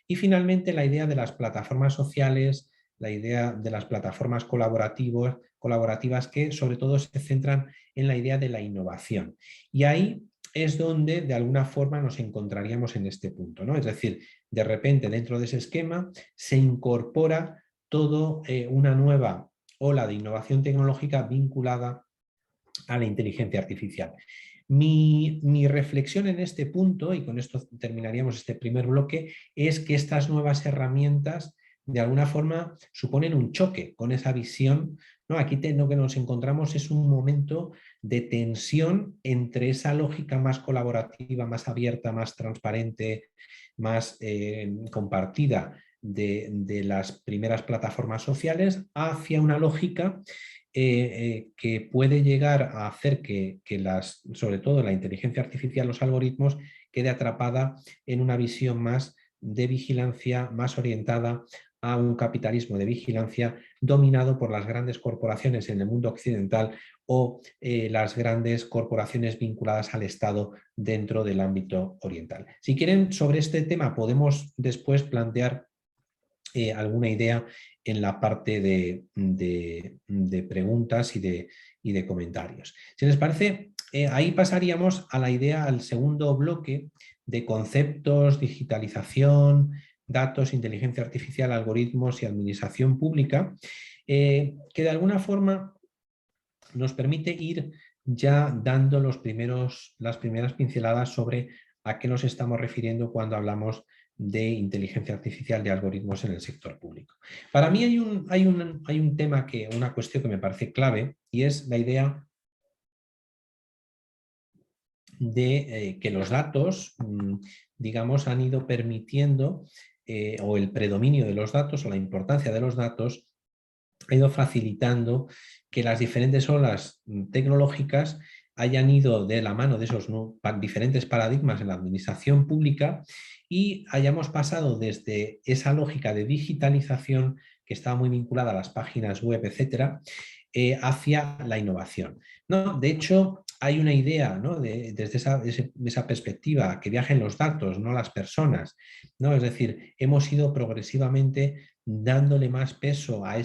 y finalmente la idea de las plataformas sociales, la idea de las plataformas colaborativas que sobre todo se centran en la idea de la innovación. Y ahí es donde de alguna forma nos encontraríamos en este punto, ¿no? Es decir, de repente dentro de ese esquema se incorpora todo una nueva ola de innovación tecnológica vinculada a la inteligencia artificial. Mi reflexión en este punto, y con esto terminaríamos este primer bloque, es que estas nuevas herramientas de alguna forma suponen un choque con esa visión, ¿no? Aquí lo que nos encontramos es un momento de tensión entre esa lógica más colaborativa, más abierta, más transparente, más compartida de las primeras plataformas sociales hacia una lógica que puede llegar a hacer que sobre todo la inteligencia artificial, los algoritmos, quede atrapada en una visión más de vigilancia, más orientada a un capitalismo de vigilancia dominado por las grandes corporaciones en el mundo occidental o las grandes corporaciones vinculadas al Estado dentro del ámbito oriental. Si quieren, sobre este tema podemos después plantear alguna idea en la parte de preguntas y de comentarios. Si les parece, ahí pasaríamos a la idea, al segundo bloque de conceptos, digitalización, datos, inteligencia artificial, algoritmos y administración pública, que de alguna forma nos permite ir ya dando las primeras pinceladas sobre a qué nos estamos refiriendo cuando hablamos de inteligencia artificial, de algoritmos en el sector público. Para mí hay un tema, una cuestión que me parece clave, y es la idea de que los datos, digamos, han ido permitiendo, o el predominio de los datos o la importancia de los datos ha ido facilitando que las diferentes olas tecnológicas hayan ido de la mano de esos diferentes paradigmas en la administración pública y hayamos pasado desde esa lógica de digitalización que estaba muy vinculada a las páginas web, etcétera, hacia la innovación, ¿no? De hecho, hay una idea, ¿no?, desde esa perspectiva, que viajen los datos, no las personas, ¿no? Es decir, hemos ido progresivamente dándole más peso a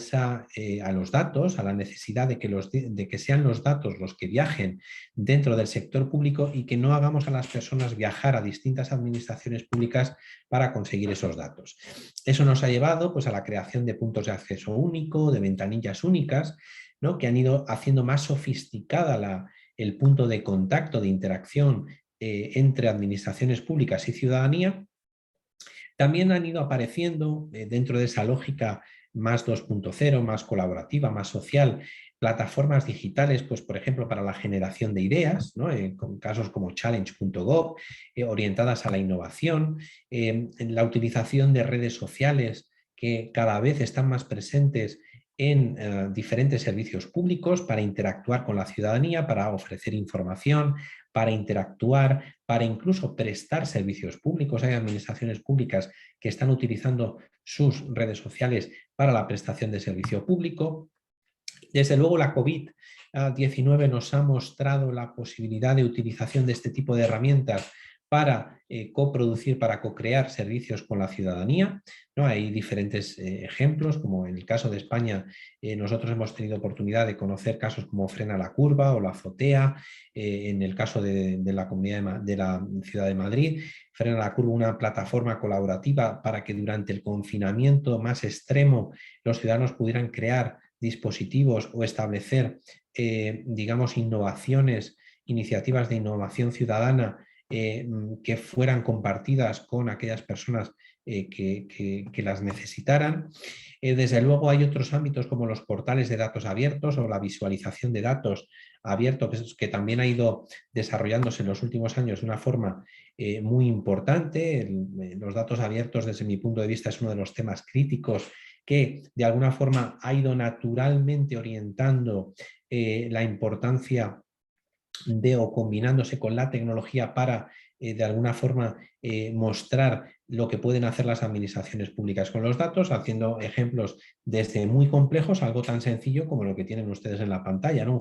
los datos, a la necesidad de que sean los datos los que viajen dentro del sector público y que no hagamos a las personas viajar a distintas administraciones públicas para conseguir esos datos. Eso nos ha llevado, pues, a la creación de puntos de acceso único, de ventanillas únicas, ¿no?, que han ido haciendo más sofisticada el punto de contacto, de interacción entre administraciones públicas y ciudadanía. También han ido apareciendo dentro de esa lógica más 2.0, más colaborativa, más social, plataformas digitales, pues por ejemplo para la generación de ideas, ¿no?, con casos como challenge.gov, orientadas a la innovación, en la utilización de redes sociales que cada vez están más presentes en diferentes servicios públicos para interactuar con la ciudadanía, para ofrecer información, para interactuar, para incluso prestar servicios públicos. Hay administraciones públicas que están utilizando sus redes sociales para la prestación de servicio público. Desde luego la COVID-19 nos ha mostrado la posibilidad de utilización de este tipo de herramientas para coproducir, para co-crear servicios con la ciudadanía, ¿no? Hay diferentes ejemplos, como en el caso de España, nosotros hemos tenido oportunidad de conocer casos como Frena la Curva o la Azotea, en el caso de la comunidad de la ciudad de Madrid, Frena la Curva, una plataforma colaborativa para que durante el confinamiento más extremo los ciudadanos pudieran crear dispositivos o establecer, digamos, iniciativas de innovación ciudadana que fueran compartidas con aquellas personas que las necesitaran. Desde luego hay otros ámbitos como los portales de datos abiertos o la visualización de datos abiertos que también ha ido desarrollándose en los últimos años de una forma muy importante. Los datos abiertos, desde mi punto de vista, es uno de los temas críticos que de alguna forma ha ido naturalmente orientando la importancia o combinándose con la tecnología para de alguna forma mostrar lo que pueden hacer las administraciones públicas con los datos, haciendo ejemplos desde muy complejos, algo tan sencillo como lo que tienen ustedes en la pantalla, ¿no?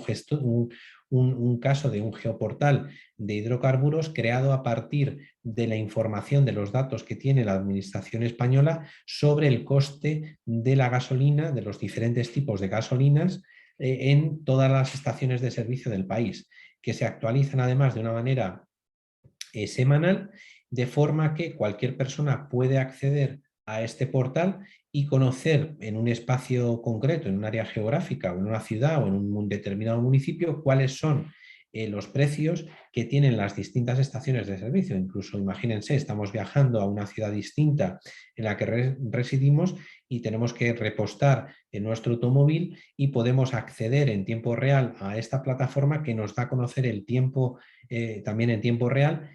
Un caso de un geoportal de hidrocarburos creado a partir de la información de los datos que tiene la administración española sobre el coste de la gasolina, de los diferentes tipos de gasolinas en todas las estaciones de servicio del país, que se actualizan además de una manera semanal, de forma que cualquier persona puede acceder a este portal y conocer en un espacio concreto, en un área geográfica o en una ciudad o en un determinado municipio, cuáles son los precios que tienen las distintas estaciones de servicio. Incluso imagínense, estamos viajando a una ciudad distinta en la que residimos y tenemos que repostar en nuestro automóvil y podemos acceder en tiempo real a esta plataforma que nos da a conocer el tiempo, también en tiempo real,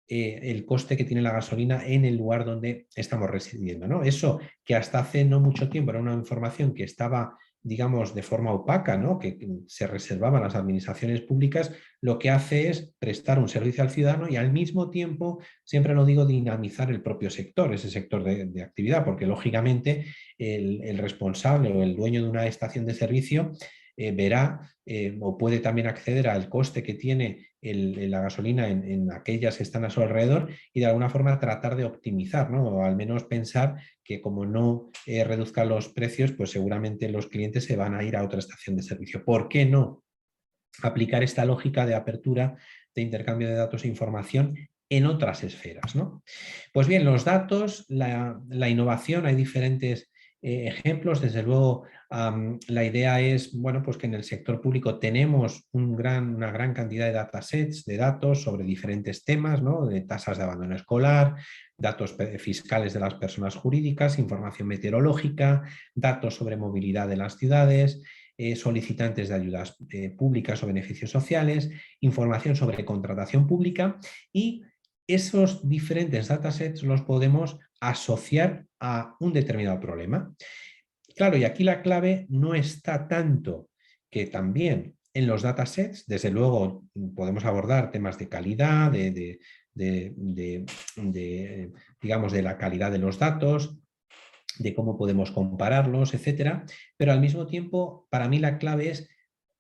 el coste que tiene la gasolina en el lugar donde estamos residiendo, ¿no? Eso que hasta hace no mucho tiempo era una información que estaba, digamos, de forma opaca, ¿no?, que se reservaban las administraciones públicas, lo que hace es prestar un servicio al ciudadano y al mismo tiempo, siempre lo digo, dinamizar el propio sector, ese sector de actividad, porque lógicamente el responsable o el dueño de una estación de servicio verá o puede también acceder al coste que tiene la gasolina en aquellas que están a su alrededor y de alguna forma tratar de optimizar, ¿no?, o al menos pensar que como no reduzcan los precios, pues seguramente los clientes se van a ir a otra estación de servicio. ¿Por qué no aplicar esta lógica de apertura, de intercambio de datos e información en otras esferas, ¿no? Pues bien, los datos, la innovación, hay diferentes ejemplos. Desde luego, la idea es, bueno, pues que en el sector público tenemos una gran cantidad de datasets, de datos sobre diferentes temas, ¿no? De tasas de abandono escolar, datos fiscales de las personas jurídicas, información meteorológica, datos sobre movilidad de las ciudades, solicitantes de ayudas públicas o beneficios sociales, información sobre contratación pública, y esos diferentes datasets los podemos asociar a un determinado problema. Claro, y aquí la clave no está tanto que también en los datasets, desde luego podemos abordar temas de calidad, digamos, de la calidad de los datos, de cómo podemos compararlos, etcétera, pero al mismo tiempo, para mí la clave es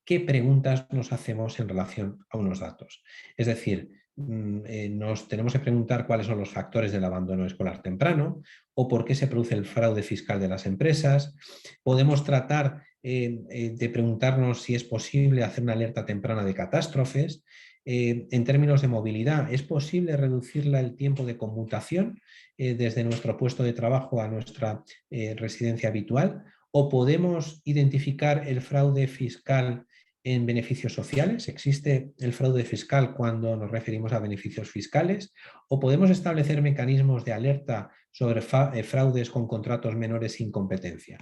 qué preguntas nos hacemos en relación a unos datos. Es decir, nos tenemos que preguntar cuáles son los factores del abandono escolar temprano o por qué se produce el fraude fiscal de las empresas. Podemos tratar de preguntarnos si es posible hacer una alerta temprana de catástrofes. En términos de movilidad, ¿es posible reducir el tiempo de conmutación desde nuestro puesto de trabajo a nuestra residencia habitual? ¿O podemos identificar el fraude fiscal en beneficios sociales? ¿Existe el fraude fiscal cuando nos referimos a beneficios fiscales? ¿O podemos establecer mecanismos de alerta sobre fraudes con contratos menores sin competencia?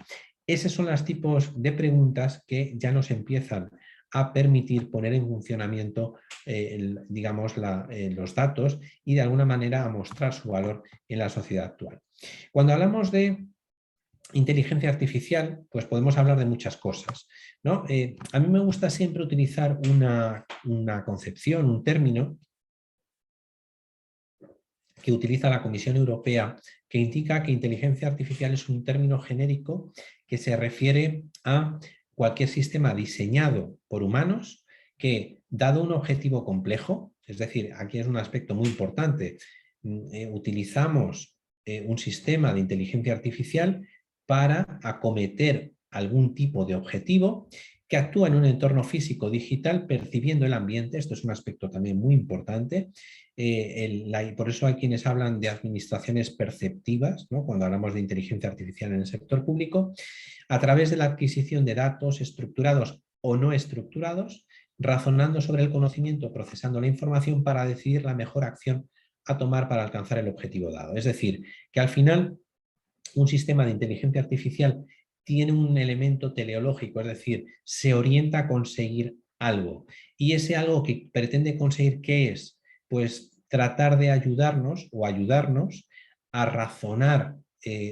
Esos son los tipos de preguntas que ya nos empiezan a permitir poner en funcionamiento, digamos, los datos y de alguna manera a mostrar su valor en la sociedad actual. Cuando hablamos de inteligencia artificial, pues podemos hablar de muchas cosas, ¿no? A mí me gusta siempre utilizar una concepción, un término que utiliza la Comisión Europea, que indica que inteligencia artificial es un término genérico que se refiere a cualquier sistema diseñado por humanos que, dado un objetivo complejo, es decir, aquí es un aspecto muy importante, utilizamos un sistema de inteligencia artificial para acometer algún tipo de objetivo que actúa en un entorno físico digital percibiendo el ambiente. Esto es un aspecto también muy importante. Por eso hay quienes hablan de administraciones perceptivas, ¿no? Cuando hablamos de inteligencia artificial en el sector público, a través de la adquisición de datos estructurados o no estructurados, razonando sobre el conocimiento, procesando la información para decidir la mejor acción a tomar para alcanzar el objetivo dado. Es decir, que al final un sistema de inteligencia artificial tiene un elemento teleológico, es decir, se orienta a conseguir algo. Y ese algo que pretende conseguir, ¿qué es? Pues tratar de ayudarnos o ayudarnos a razonar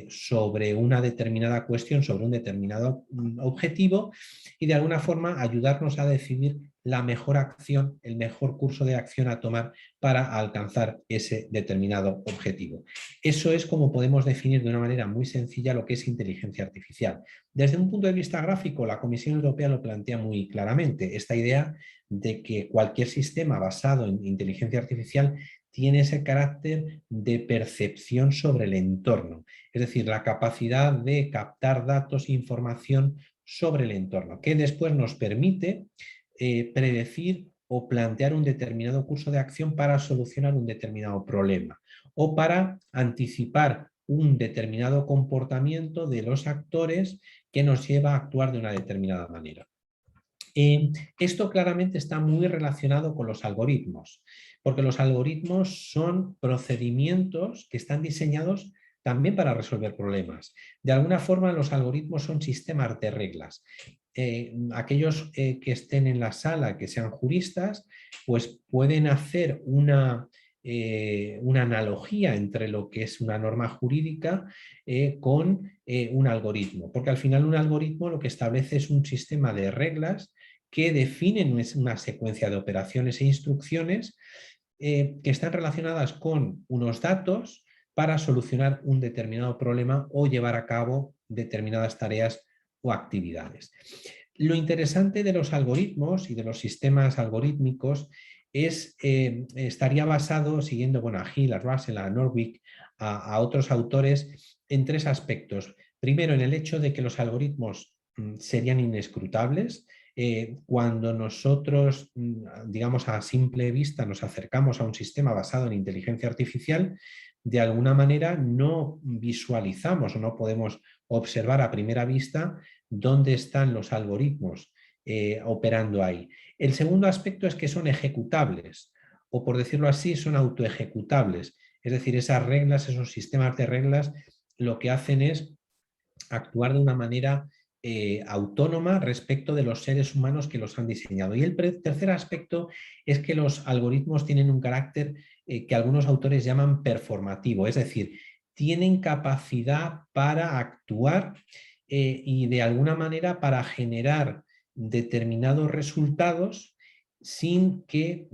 sobre una determinada cuestión, sobre un determinado objetivo, y de alguna forma ayudarnos a decidir la mejor acción, el mejor curso de acción a tomar para alcanzar ese determinado objetivo. Eso es como podemos definir de una manera muy sencilla lo que es inteligencia artificial. Desde un punto de vista gráfico, la Comisión Europea lo plantea muy claramente, esta idea de que cualquier sistema basado en inteligencia artificial tiene ese carácter de percepción sobre el entorno, es decir, la capacidad de captar datos e información sobre el entorno, que después nos permite predecir o plantear un determinado curso de acción para solucionar un determinado problema o para anticipar un determinado comportamiento de los actores que nos lleva a actuar de una determinada manera. Esto claramente está muy relacionado con los algoritmos, porque los algoritmos son procedimientos que están diseñados también para resolver problemas. De alguna forma, los algoritmos son sistemas de reglas. Aquellos que estén en la sala, que sean juristas, pues pueden hacer una analogía entre lo que es una norma jurídica con un algoritmo, porque al final un algoritmo lo que establece es un sistema de reglas que definen una secuencia de operaciones e instrucciones que están relacionadas con unos datos para solucionar un determinado problema o llevar a cabo determinadas tareas o actividades. Lo interesante de los algoritmos y de los sistemas algorítmicos estaría basado, siguiendo a Hill, a Russell, a Norvig, a otros autores, en tres aspectos. Primero, en el hecho de que los algoritmos serían inescrutables, Cuando nosotros, digamos, a simple vista nos acercamos a un sistema basado en inteligencia artificial, de alguna manera no visualizamos o no podemos observar a primera vista dónde están los algoritmos operando ahí. El segundo aspecto es que son ejecutables, o por decirlo así, son autoejecutables. Es decir, esas reglas, esos sistemas de reglas, lo que hacen es actuar de una manera autónoma respecto de los seres humanos que los han diseñado. Y el tercer aspecto es que los algoritmos tienen un carácter que algunos autores llaman performativo, es decir, tienen capacidad para actuar y de alguna manera para generar determinados resultados sin que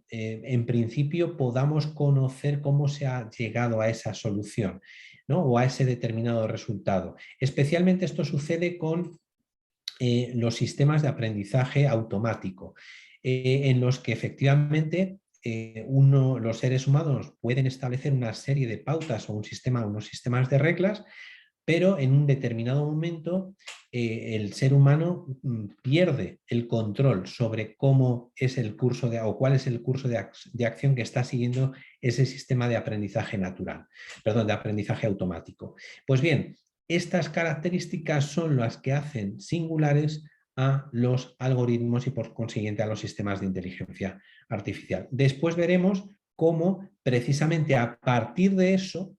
en principio podamos conocer cómo se ha llegado a esa solución, ¿no? O a ese determinado resultado. Especialmente esto sucede con los sistemas de aprendizaje automático, en los que efectivamente los seres humanos pueden establecer una serie de pautas o unos sistemas de reglas, pero en un determinado momento el ser humano pierde el control sobre cómo es el curso o cuál es el curso de acción que está siguiendo ese sistema de aprendizaje natural, perdón, de aprendizaje automático. Pues bien, estas características son las que hacen singulares a los algoritmos y por consiguiente a los sistemas de inteligencia artificial. Después veremos cómo precisamente a partir de eso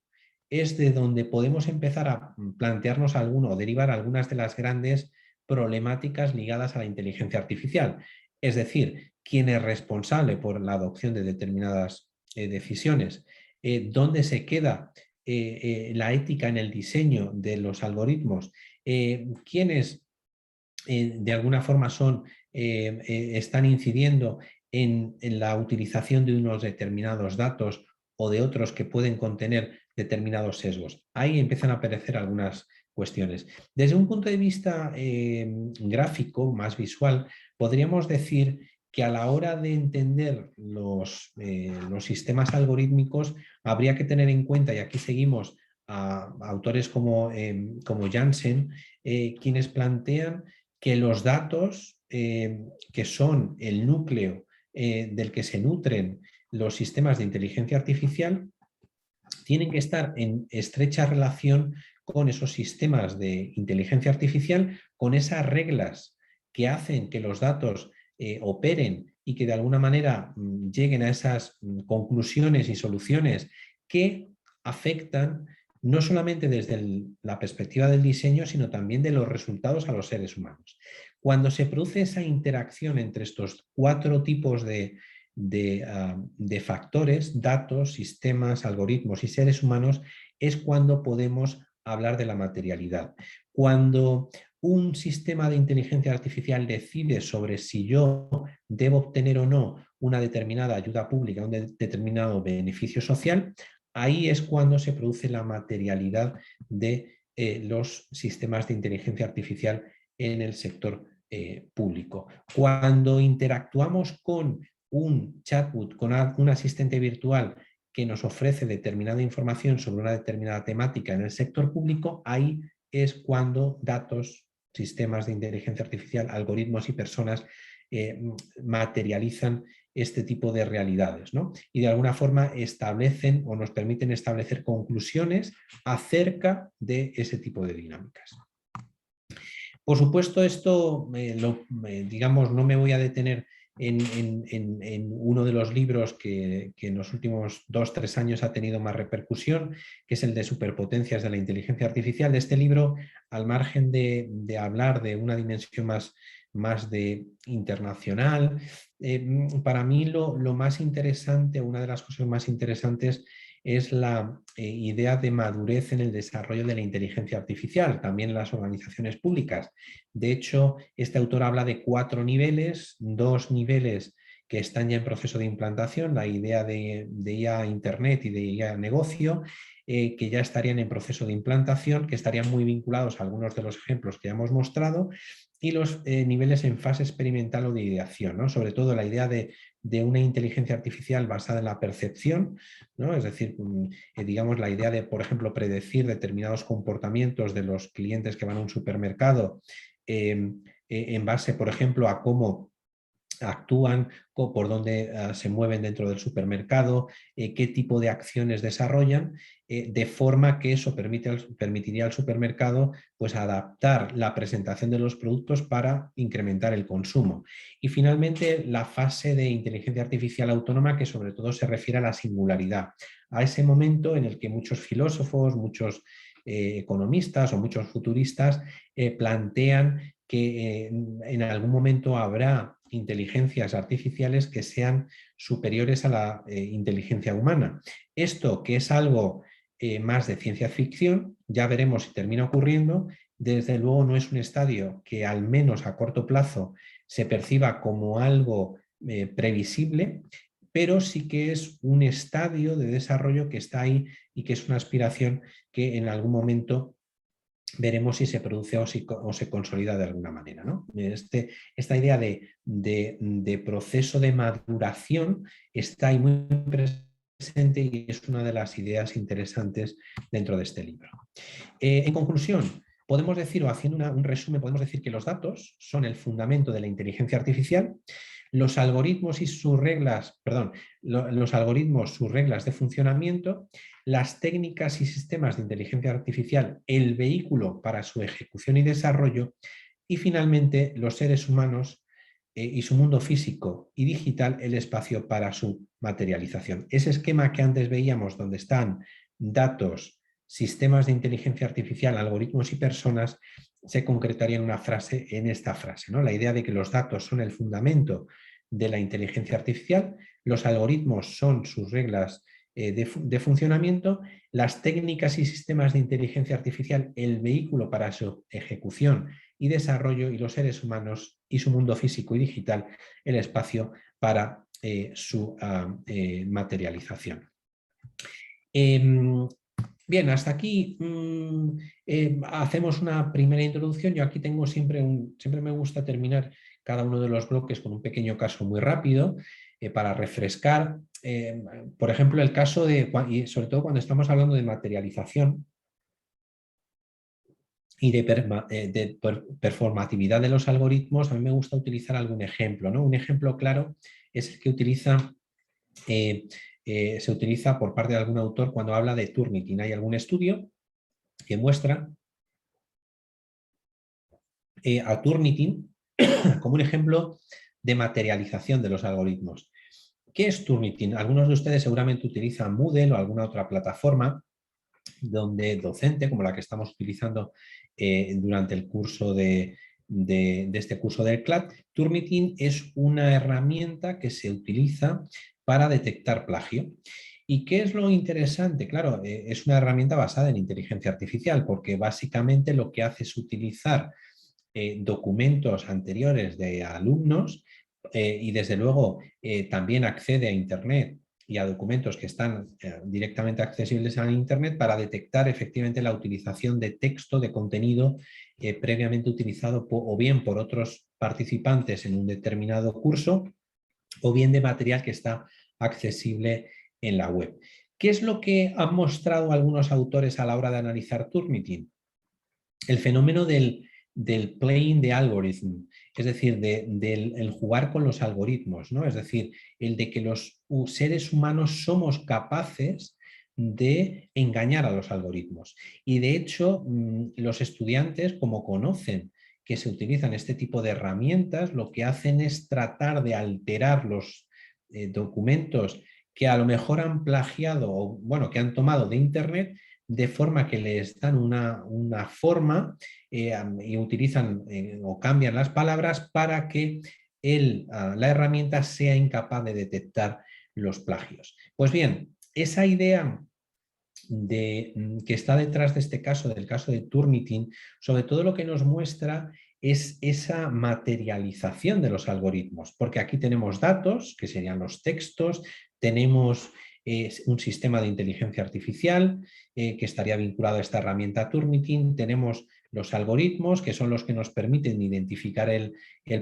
es de donde podemos empezar a plantearnos o derivar algunas de las grandes problemáticas ligadas a la inteligencia artificial. Es decir, quién es responsable por la adopción de determinadas decisiones, dónde se queda la ética en el diseño de los algoritmos, quiénes de alguna forma están incidiendo en la utilización de unos determinados datos o de otros que pueden contener determinados sesgos. Ahí empiezan a aparecer algunas cuestiones. Desde un punto de vista gráfico, más visual, podríamos decir que a la hora de entender los sistemas algorítmicos habría que tener en cuenta, y aquí seguimos a autores como Jansen, quienes plantean que los datos que son el núcleo del que se nutren los sistemas de inteligencia artificial tienen que estar en estrecha relación con esos sistemas de inteligencia artificial, con esas reglas que hacen que los datos operen y que de alguna manera lleguen a esas conclusiones y soluciones que afectan no solamente desde la perspectiva del diseño, sino también de los resultados a los seres humanos. Cuando se produce esa interacción entre estos 4 tipos de factores, datos, sistemas, algoritmos y seres humanos, es cuando podemos hablar de la materialidad. Cuando un sistema de inteligencia artificial decide sobre si yo debo obtener o no una determinada ayuda pública, un determinado beneficio social, ahí es cuando se produce la materialidad de los sistemas de inteligencia artificial en el sector público. Cuando interactuamos con un chatbot, con un asistente virtual que nos ofrece determinada información sobre una determinada temática en el sector público, ahí es cuando datos, sistemas de inteligencia artificial, algoritmos y personas materializan este tipo de realidades, ¿no? Y de alguna forma establecen o nos permiten establecer conclusiones acerca de ese tipo de dinámicas. Por supuesto, esto, digamos, no me voy a detener en uno de los libros que en los últimos 2-3 años ha tenido más repercusión, que es el de Superpotencias de la Inteligencia Artificial. De este libro, al margen de hablar de una dimensión más de internacional, para mí lo más interesante, una de las cosas más interesantes es la idea de madurez en el desarrollo de la inteligencia artificial, también en las organizaciones públicas. De hecho, este autor habla de 4 niveles, 2 niveles que están ya en proceso de implantación, la idea de IA Internet y de IA negocio, que ya estarían en proceso de implantación, que estarían muy vinculados a algunos de los ejemplos que ya hemos mostrado, y los niveles en fase experimental o de ideación, ¿no? Sobre todo la idea de una inteligencia artificial basada en la percepción, ¿no? Es decir, digamos la idea de, por ejemplo, predecir determinados comportamientos de los clientes que van a un supermercado en base, por ejemplo, a cómo actúan, por dónde se mueven dentro del supermercado, qué tipo de acciones desarrollan, de forma que eso permitiría al supermercado pues, adaptar la presentación de los productos para incrementar el consumo. Y finalmente la fase de inteligencia artificial autónoma, que sobre todo se refiere a la singularidad, a ese momento en el que muchos filósofos, muchos economistas o muchos futuristas plantean que en algún momento habrá inteligencias artificiales que sean superiores a la inteligencia humana. Esto, que es algo más de ciencia ficción, ya veremos si termina ocurriendo. Desde luego no es un estadio que al menos a corto plazo se perciba como algo previsible, pero sí que es un estadio de desarrollo que está ahí y que es una aspiración que en algún momento veremos si se produce o se consolida de alguna manera, ¿no? Esta idea de proceso de maduración está ahí muy presente y es una de las ideas interesantes dentro de este libro. En conclusión, podemos decir, o haciendo un resumen, podemos decir que los datos son el fundamento de la inteligencia artificial. Los algoritmos y sus reglas, los algoritmos, sus reglas de funcionamiento, las técnicas y sistemas de inteligencia artificial, el vehículo para su ejecución y desarrollo, y finalmente los seres humanos y su mundo físico y digital, el espacio para su materialización. Ese esquema que antes veíamos, donde están datos, sistemas de inteligencia artificial, algoritmos y personas, se concretaría en una frase, en esta frase, ¿no? La idea de que los datos son el fundamento de la inteligencia artificial, los algoritmos son sus reglas de funcionamiento, las técnicas y sistemas de inteligencia artificial, el vehículo para su ejecución y desarrollo, y los seres humanos y su mundo físico y digital, el espacio para su materialización. Bien, hasta aquí hacemos una primera introducción. Yo aquí tengo siempre me gusta terminar cada uno de los bloques con un pequeño caso muy rápido para refrescar. Por ejemplo, el caso de, y sobre todo cuando estamos hablando de materialización y de performatividad de los algoritmos, a mí me gusta utilizar algún ejemplo, ¿no? Un ejemplo claro es el que se utiliza por parte de algún autor cuando habla de Turnitin. Hay algún estudio que muestra a Turnitin como un ejemplo de materialización de los algoritmos. ¿Qué es Turnitin? Algunos de ustedes seguramente utilizan Moodle o alguna otra plataforma donde docente, como la que estamos utilizando durante el curso de este curso del CLAT. Turnitin es una herramienta que se utiliza para detectar plagio. ¿Y qué es lo interesante? Claro, es una herramienta basada en inteligencia artificial, porque básicamente lo que hace es utilizar documentos anteriores de alumnos y desde luego también accede a Internet y a documentos que están directamente accesibles a Internet para detectar efectivamente la utilización de texto, de contenido previamente utilizado o bien por otros participantes en un determinado curso o bien de material que está accesible en la web. ¿Qué es lo que han mostrado algunos autores a la hora de analizar Turnitin? El fenómeno del playing the algorithm, es decir, del jugar con los algoritmos, ¿no? Es decir, el de que los seres humanos somos capaces de engañar a los algoritmos. Y de hecho, los estudiantes, como conocen que se utilizan este tipo de herramientas, lo que hacen es tratar de alterar los documentos que a lo mejor han plagiado o, bueno, que han tomado de Internet, de forma que les dan una forma y utilizan o cambian las palabras para que la herramienta sea incapaz de detectar los plagios. Pues bien, esa idea que está detrás de este caso, del caso de Turnitin, sobre todo lo que nos muestra es esa materialización de los algoritmos, porque aquí tenemos datos, que serían los textos, tenemos un sistema de inteligencia artificial que estaría vinculado a esta herramienta Turnitin, tenemos los algoritmos, que son los que nos permiten identificar el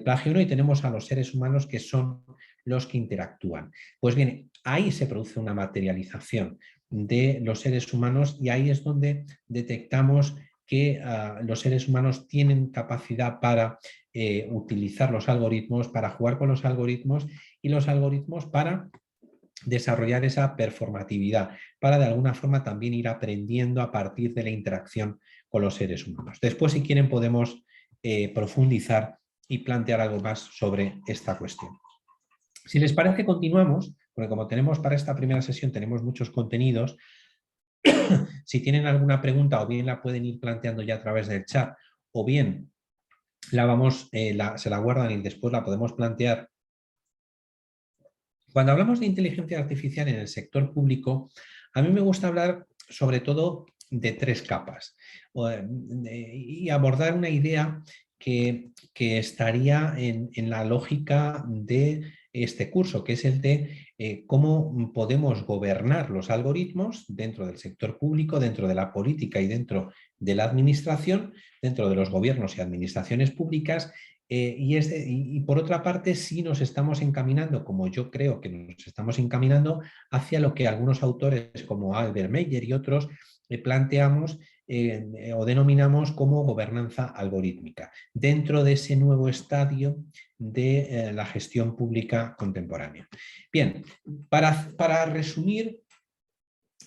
plagio, ¿no? Y tenemos a los seres humanos, que son los que interactúan. Pues bien, ahí se produce una materialización de los seres humanos y ahí es donde detectamos que los seres humanos tienen capacidad para utilizar los algoritmos, para jugar con los algoritmos y los algoritmos para desarrollar esa performatividad, para de alguna forma también ir aprendiendo a partir de la interacción con los seres humanos. Después, si quieren, podemos profundizar y plantear algo más sobre esta cuestión. Si les parece, continuamos, porque como tenemos para esta primera sesión, tenemos muchos contenidos. Si tienen alguna pregunta, o bien la pueden ir planteando ya a través del chat, o bien se la guardan y después la podemos plantear. Cuando hablamos de inteligencia artificial en el sector público, a mí me gusta hablar sobre todo de 3 capas y abordar una idea que estaría en la lógica de este curso, que es el de cómo podemos gobernar los algoritmos dentro del sector público, dentro de la política y dentro de la administración, dentro de los gobiernos y administraciones públicas. Y por otra parte, sí nos estamos encaminando, como yo creo que nos estamos encaminando, hacia lo que algunos autores como Albert Meyer y otros planteamos o denominamos como gobernanza algorítmica, dentro de ese nuevo estadio de la gestión pública contemporánea. Bien, para resumir,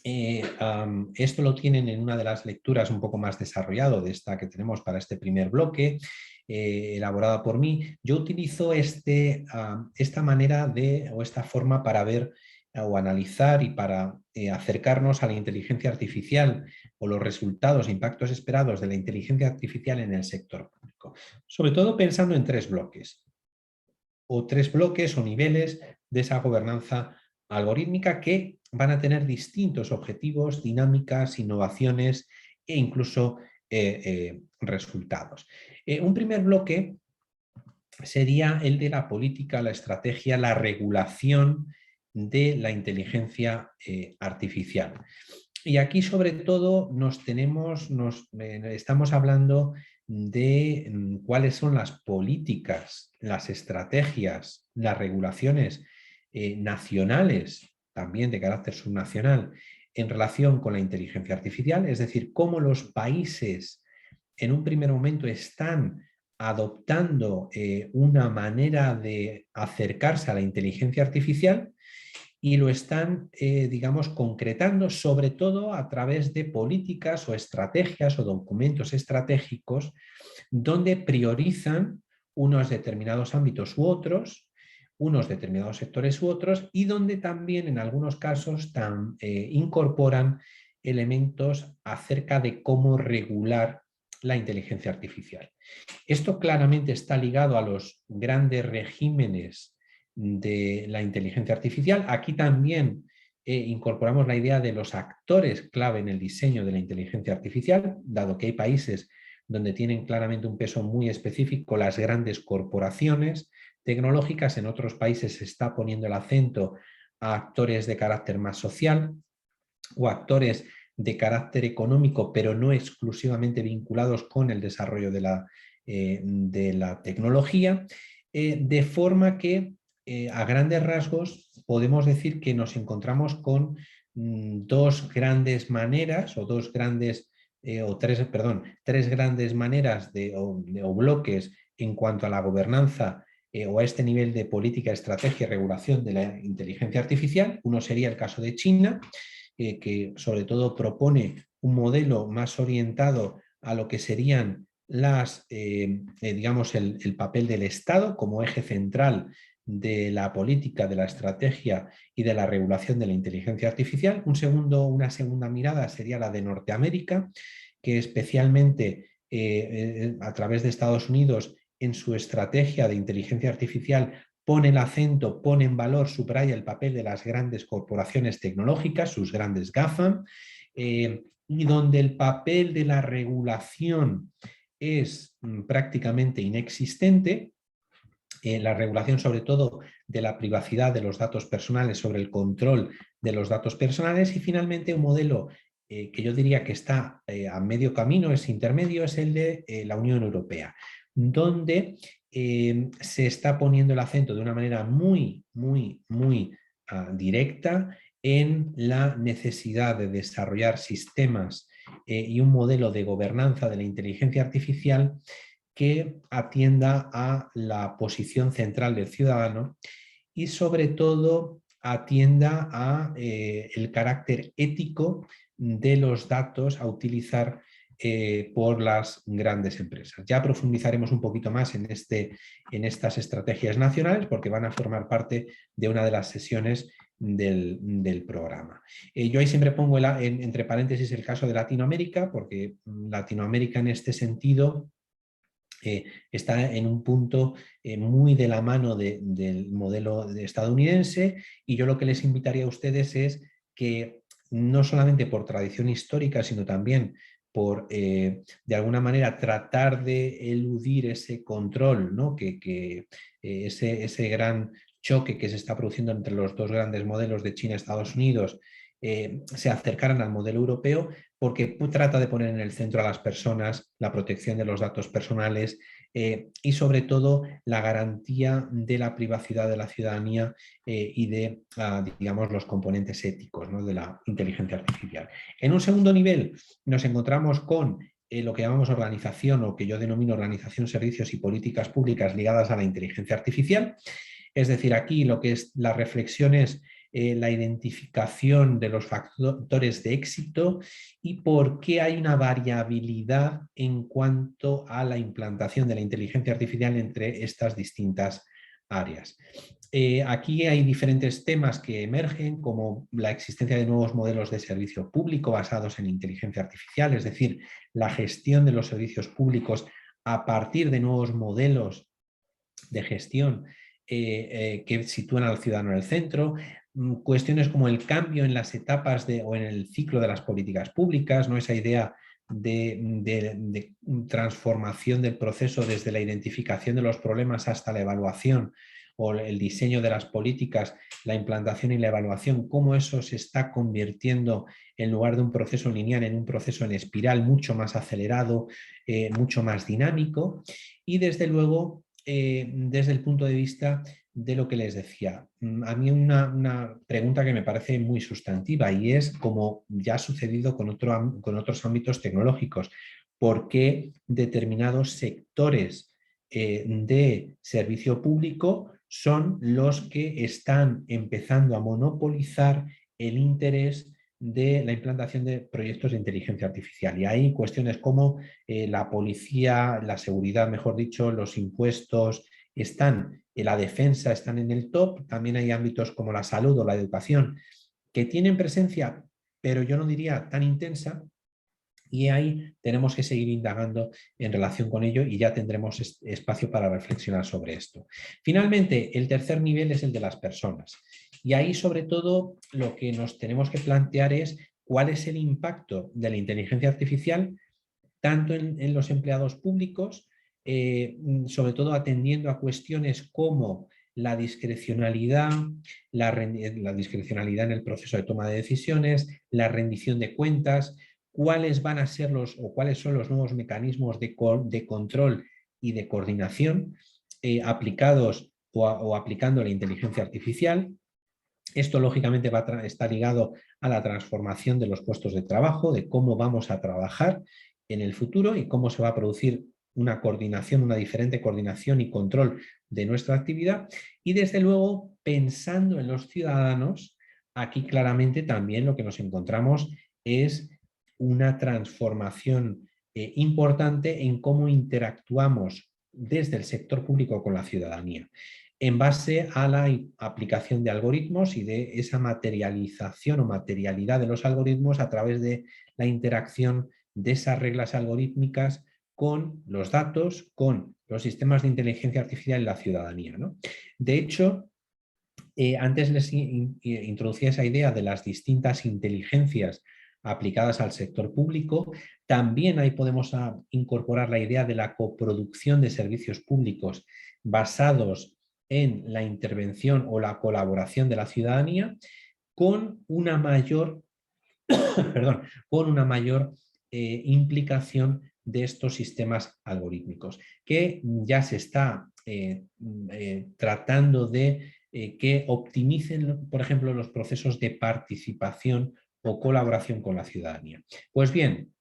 esto lo tienen en una de las lecturas un poco más desarrollado de esta que tenemos para este primer bloque, elaborada por mí. Yo utilizo esta manera o esta forma para ver o analizar y para acercarnos a la inteligencia artificial o los resultados e impactos esperados de la inteligencia artificial en el sector público. Sobre todo pensando en 3 bloques o niveles de esa gobernanza algorítmica que van a tener distintos objetivos, dinámicas, innovaciones e incluso resultados. Un primer bloque sería el de la política, la estrategia, la regulación de la inteligencia artificial. Y aquí sobre todo estamos hablando de cuáles son las políticas, las estrategias, las regulaciones nacionales, también de carácter subnacional, en relación con la inteligencia artificial, es decir, cómo los países en un primer momento están adoptando una manera de acercarse a la inteligencia artificial y lo están, digamos, concretando sobre todo a través de políticas o estrategias o documentos estratégicos donde priorizan unos determinados ámbitos u otros, unos determinados sectores u otros, y donde también en algunos casos incorporan elementos acerca de cómo regular la inteligencia artificial. Esto claramente está ligado a los grandes regímenes de la inteligencia artificial. Aquí también incorporamos la idea de los actores clave en el diseño de la inteligencia artificial, dado que hay países donde tienen claramente un peso muy específico las grandes corporaciones tecnológicas. En otros países se está poniendo el acento a actores de carácter más social o actores de carácter económico, pero no exclusivamente vinculados con el desarrollo de la tecnología, de forma que a grandes rasgos podemos decir que nos encontramos con 2 grandes maneras o 2 grandes tres grandes maneras o bloques en cuanto a la gobernanza o a este nivel de política, estrategia y regulación de la inteligencia artificial. Uno sería el caso de China, que sobre todo propone un modelo más orientado a lo que serían digamos, el papel del Estado como eje central de la política, de la estrategia y de la regulación de la inteligencia artificial. Una segunda mirada sería la de Norteamérica, que especialmente a través de Estados Unidos en su estrategia de inteligencia artificial pone el acento, pone en valor, subraya el papel de las grandes corporaciones tecnológicas, sus grandes GAFAM, y donde el papel de la regulación es prácticamente inexistente. La regulación sobre todo de la privacidad de los datos personales, sobre el control de los datos personales, y finalmente un modelo que yo diría que está a medio camino, es intermedio, es el de la Unión Europea, donde se está poniendo el acento de una manera muy directa en la necesidad de desarrollar sistemas y un modelo de gobernanza de la inteligencia artificial que atienda a la posición central del ciudadano y sobre todo atienda a el carácter ético de los datos a utilizar por las grandes empresas. Ya profundizaremos un poquito más en estas estrategias nacionales porque van a formar parte de una de las sesiones del programa. Yo ahí siempre pongo entre paréntesis el caso de Latinoamérica, porque Latinoamérica en este sentido está en un punto muy de la mano del modelo estadounidense, y yo lo que les invitaría a ustedes es que no solamente por tradición histórica, sino también por, de alguna manera, tratar de eludir ese control, ¿no? Ese gran choque que se está produciendo entre los dos grandes modelos de China y Estados Unidos, se acercaran al modelo europeo, porque trata de poner en el centro a las personas, la protección de los datos personales y sobre todo la garantía de la privacidad de la ciudadanía y de, digamos, los componentes éticos, ¿no?, de la inteligencia artificial. En un segundo nivel nos encontramos con lo que llamamos organización, o que yo denomino organización, servicios y políticas públicas ligadas a la inteligencia artificial. Es decir, aquí lo que es la reflexión es la identificación de los factores de éxito y por qué hay una variabilidad en cuanto a la implantación de la inteligencia artificial entre estas distintas áreas. Aquí hay diferentes temas que emergen, como la existencia de nuevos modelos de servicio público basados en inteligencia artificial, es decir, la gestión de los servicios públicos a partir de nuevos modelos de gestión que sitúan al ciudadano en el centro, cuestiones como el cambio en las etapas o en el ciclo de las políticas públicas, ¿no?, esa idea de transformación del proceso desde la identificación de los problemas hasta la evaluación o el diseño de las políticas, la implantación y la evaluación, cómo eso se está convirtiendo, en lugar de un proceso lineal, en un proceso en espiral mucho más acelerado, mucho más dinámico. Y desde luego, desde el punto de vista de lo que les decía, a mí una pregunta que me parece muy sustantiva, y es, como ya ha sucedido con otros ámbitos tecnológicos, ¿por qué determinados sectores de servicio público son los que están empezando a monopolizar el interés de la implantación de proyectos de inteligencia artificial? Y hay cuestiones como la policía, la seguridad, mejor dicho, los impuestos, la defensa están en el top. También hay ámbitos como la salud o la educación que tienen presencia, pero yo no diría tan intensa, y ahí tenemos que seguir indagando en relación con ello, y ya tendremos espacio para reflexionar sobre esto. Finalmente, el tercer nivel es el de las personas, y ahí sobre todo lo que nos tenemos que plantear es cuál es el impacto de la inteligencia artificial tanto en los empleados públicos, sobre todo atendiendo a cuestiones como la discrecionalidad, la discrecionalidad en el proceso de toma de decisiones, la rendición de cuentas, cuáles van a ser cuáles son los nuevos mecanismos de control y de coordinación aplicados o aplicando la inteligencia artificial. Esto lógicamente está ligado a la transformación de los puestos de trabajo, de cómo vamos a trabajar en el futuro y cómo se va a producir una coordinación, una diferente coordinación y control de nuestra actividad. Y desde luego, pensando en los ciudadanos, aquí claramente también lo que nos encontramos es una transformación importante en cómo interactuamos desde el sector público con la ciudadanía, en base a la aplicación de algoritmos y de esa materialización o materialidad de los algoritmos a través de la interacción de esas reglas algorítmicas con los datos, con los sistemas de inteligencia artificial y la ciudadanía, ¿no? De hecho, antes les introducía esa idea de las distintas inteligencias aplicadas al sector público. También ahí podemos incorporar la idea de la coproducción de servicios públicos basados en la intervención o la colaboración de la ciudadanía con una mayor, perdón, con una mayor implicación de estos sistemas algorítmicos, que ya se está tratando de que optimicen, por ejemplo, los procesos de participación o colaboración con la ciudadanía. Pues bien,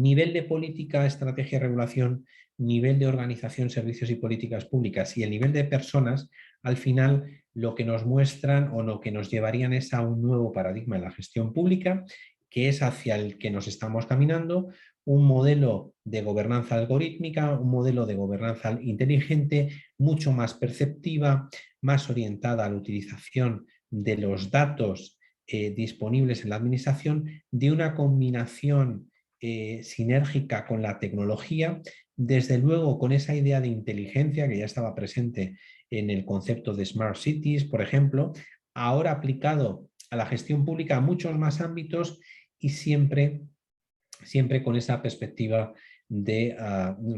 nivel de política, estrategia y regulación, nivel de organización, servicios y políticas públicas y el nivel de personas, al final lo que nos muestran o lo que nos llevarían es a un nuevo paradigma en la gestión pública, que es hacia el que nos estamos caminando, un modelo de gobernanza algorítmica, un modelo de gobernanza inteligente, mucho más perceptiva, más orientada a la utilización de los datos disponibles en la administración, de una combinación sinérgica con la tecnología, desde luego con esa idea de inteligencia que ya estaba presente en el concepto de Smart Cities, por ejemplo, ahora aplicado a la gestión pública a muchos más ámbitos y siempre con esa perspectiva de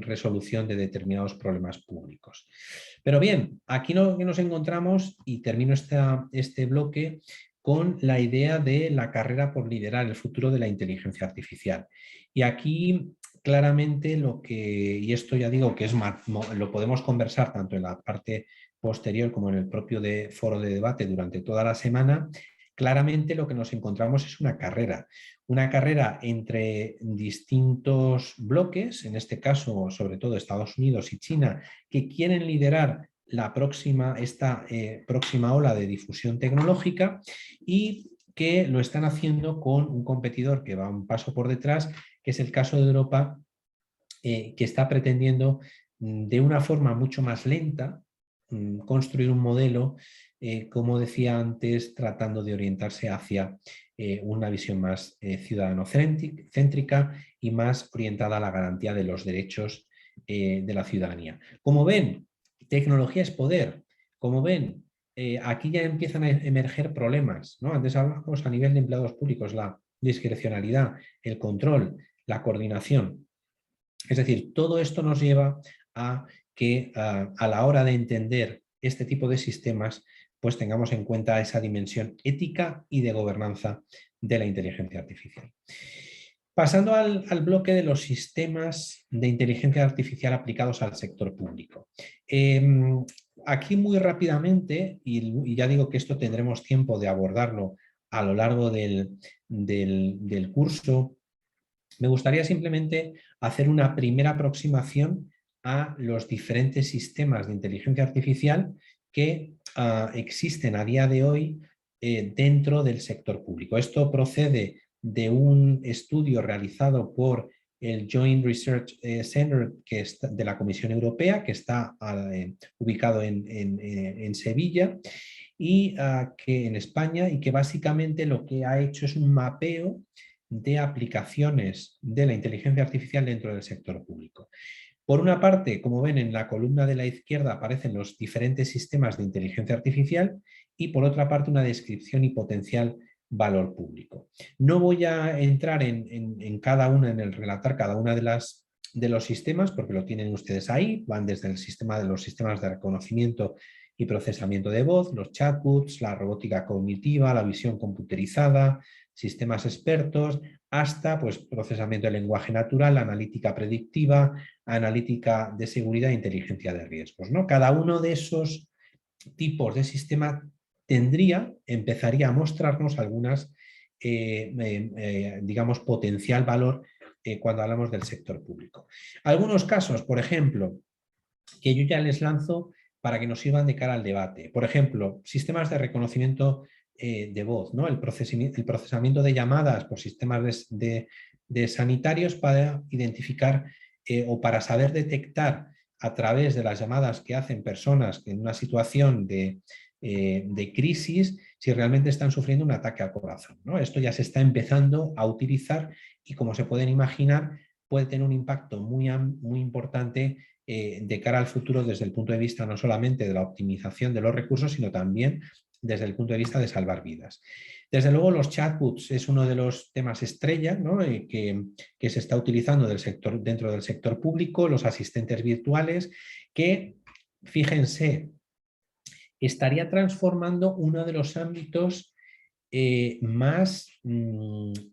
resolución de determinados problemas públicos. Pero bien, aquí nos encontramos y termino este bloque con la idea de la carrera por liderar el futuro de la inteligencia artificial. Y aquí claramente y esto ya digo que lo podemos conversar tanto en la parte posterior como en el propio foro de debate durante toda la semana, claramente lo que nos encontramos es una carrera entre distintos bloques, en este caso sobre todo Estados Unidos y China, que quieren liderar esta próxima ola de difusión tecnológica y que lo están haciendo con un competidor que va un paso por detrás, que es el caso de Europa, que está pretendiendo de una forma mucho más lenta construir un modelo, como decía antes, tratando de orientarse hacia una visión más ciudadano-céntrica y más orientada a la garantía de los derechos de la ciudadanía. Como ven, tecnología es poder. Como ven, aquí ya empiezan a emerger problemas, ¿no? Antes hablábamos a nivel de empleados públicos, la discrecionalidad, el control, la coordinación. Es decir, todo esto nos lleva a que a la hora de entender este tipo de sistemas, pues tengamos en cuenta esa dimensión ética y de gobernanza de la inteligencia artificial. Pasando al bloque de los sistemas de inteligencia artificial aplicados al sector público. Aquí muy rápidamente, y ya digo que esto tendremos tiempo de abordarlo a lo largo del curso, me gustaría simplemente hacer una primera aproximación a los diferentes sistemas de inteligencia artificial que existen a día de hoy dentro del sector público. Esto procede de un estudio realizado por el Joint Research Center de la Comisión Europea, que está ubicado en Sevilla, y que en España, y que básicamente lo que ha hecho es un mapeo de aplicaciones de la inteligencia artificial dentro del sector público. Por una parte, como ven en la columna de la izquierda aparecen los diferentes sistemas de inteligencia artificial y por otra parte una descripción y potencial valor público. No voy a entrar en cada una, en el relatar cada una de los sistemas porque lo tienen ustedes ahí, van desde los sistemas de reconocimiento y procesamiento de voz, los chatbots, la robótica cognitiva, la visión computerizada, sistemas expertos, hasta pues, procesamiento de lenguaje natural, analítica predictiva, analítica de seguridad e inteligencia de riesgos, ¿no? Cada uno de esos tipos de sistema empezaría a mostrarnos algunas, digamos, potencial valor cuando hablamos del sector público. Algunos casos, por ejemplo, que yo ya les lanzo para que nos sirvan de cara al debate. Por ejemplo, sistemas de reconocimiento de voz, ¿no? El procesamiento de llamadas por sistemas de sanitarios para identificar o para saber detectar a través de las llamadas que hacen personas en una situación de crisis si realmente están sufriendo un ataque al corazón, ¿no? Esto ya se está empezando a utilizar y, como se pueden imaginar, puede tener un impacto muy importante de cara al futuro desde el punto de vista no solamente de la optimización de los recursos, sino también desde el punto de vista de salvar vidas. Desde luego los chatbots es uno de los temas estrella, ¿no? que se está utilizando dentro del sector público, los asistentes virtuales, que, fíjense, estaría transformando uno de los ámbitos más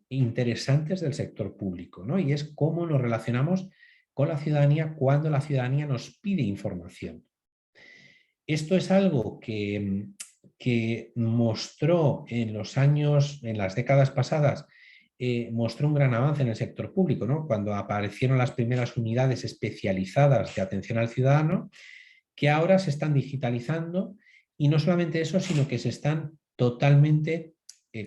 interesantes del sector público, ¿no? Y es cómo nos relacionamos con la ciudadanía cuando la ciudadanía nos pide información. Esto es algo que mostró en las décadas pasadas mostró un gran avance en el sector público, ¿no? Cuando aparecieron las primeras unidades especializadas de atención al ciudadano, que ahora se están digitalizando, y no solamente eso, sino que se están totalmente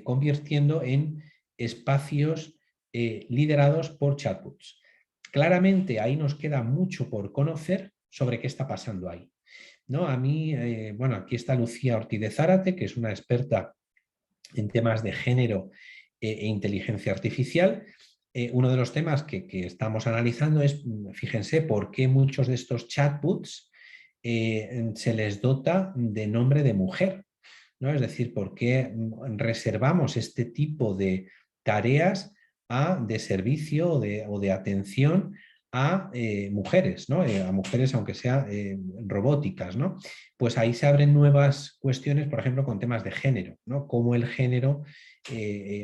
convirtiendo en espacios liderados por chatbots. Claramente ahí nos queda mucho por conocer sobre qué está pasando ahí, ¿no? A mí, bueno, aquí está Lucía Ortiz de Zárate, que es una experta en temas de género e inteligencia artificial. Uno de los temas que estamos analizando es, fíjense, por qué muchos de estos chatbots se les dota de nombre de mujer, ¿no? Es decir, por qué reservamos este tipo de tareas de servicio o de atención a mujeres, ¿no? A mujeres aunque sea robóticas, ¿no? Pues ahí se abren nuevas cuestiones, por ejemplo, con temas de género, ¿no? Cómo el género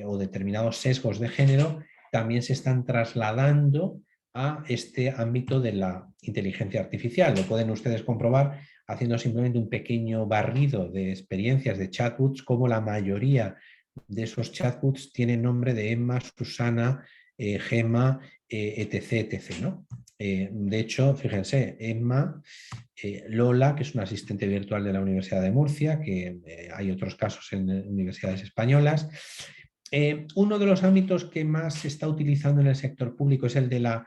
o determinados sesgos de género también se están trasladando a este ámbito de la inteligencia artificial. Lo pueden ustedes comprobar haciendo simplemente un pequeño barrido de experiencias de chatbots, como la mayoría de esos chatbots tienen nombre de Emma, Susana, Gemma, etc, etc, ¿no? De hecho, fíjense, Emma, Lola, que es una asistente virtual de la Universidad de Murcia, que hay otros casos en universidades españolas. Uno de los ámbitos que más se está utilizando en el sector público es el de la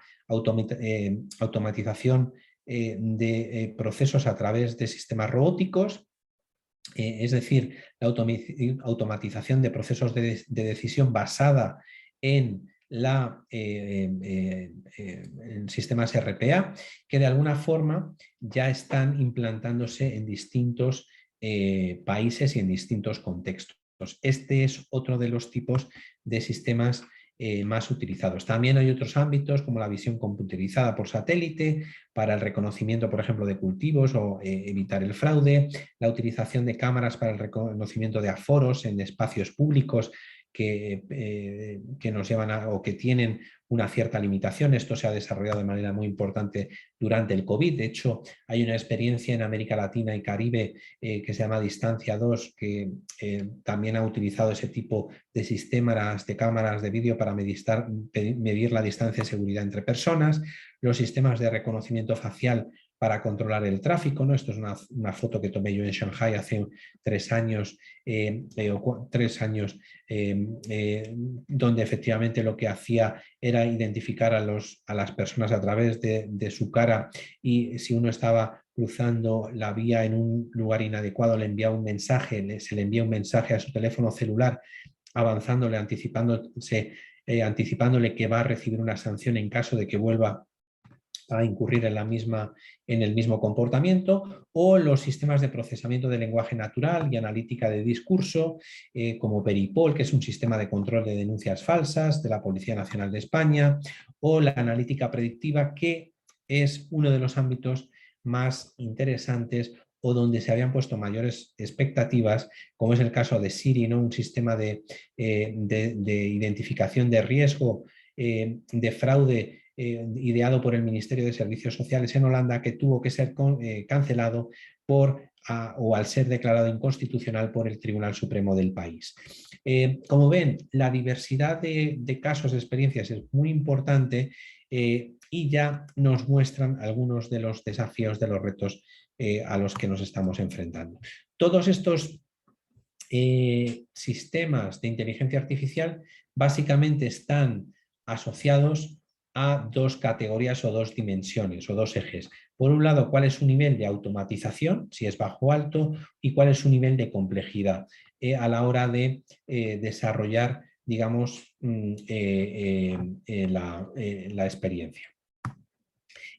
automatización de procesos a través de sistemas robóticos, es decir, la automatización de procesos de decisión basada en en sistemas RPA, que de alguna forma ya están implantándose en distintos países y en distintos contextos. Este es otro de los tipos de sistemas más utilizados. También hay otros ámbitos como la visión computerizada por satélite para el reconocimiento, por ejemplo, de cultivos o evitar el fraude, la utilización de cámaras para el reconocimiento de aforos en espacios públicos que nos llevan o que tienen una cierta limitación. Esto se ha desarrollado de manera muy importante durante el COVID. De hecho, hay una experiencia en América Latina y Caribe que se llama Distancia 2, que también ha utilizado ese tipo de sistemas de cámaras de vídeo para medir la distancia de seguridad entre personas, los sistemas de reconocimiento facial para controlar el tráfico, ¿no? Esto es una foto que tomé yo en Shanghai hace 3 años, donde efectivamente lo que hacía era identificar a las personas a través de su cara, y si uno estaba cruzando la vía en un lugar inadecuado le enviaba un mensaje, se le envía un mensaje a su teléfono celular avanzándole, anticipándole que va a recibir una sanción en caso de que vuelva a incurrir en el mismo comportamiento, o los sistemas de procesamiento de lenguaje natural y analítica de discurso, como Peripol, que es un sistema de control de denuncias falsas de la Policía Nacional de España, o la analítica predictiva, que es uno de los ámbitos más interesantes o donde se habían puesto mayores expectativas, como es el caso de Siri, ¿no? Un sistema de identificación de riesgo de fraude ideado por el Ministerio de Servicios Sociales en Holanda, que tuvo que ser cancelado al ser declarado inconstitucional por el Tribunal Supremo del país. Como ven, la diversidad de casos, de experiencias es muy importante y ya nos muestran algunos de los desafíos, de los retos a los que nos estamos enfrentando. Todos estos sistemas de inteligencia artificial básicamente están asociados a 2 categorías o 2 dimensiones o 2 ejes. Por un lado, cuál es su nivel de automatización, si es bajo o alto, y cuál es su nivel de complejidad a la hora de desarrollar, digamos, la experiencia.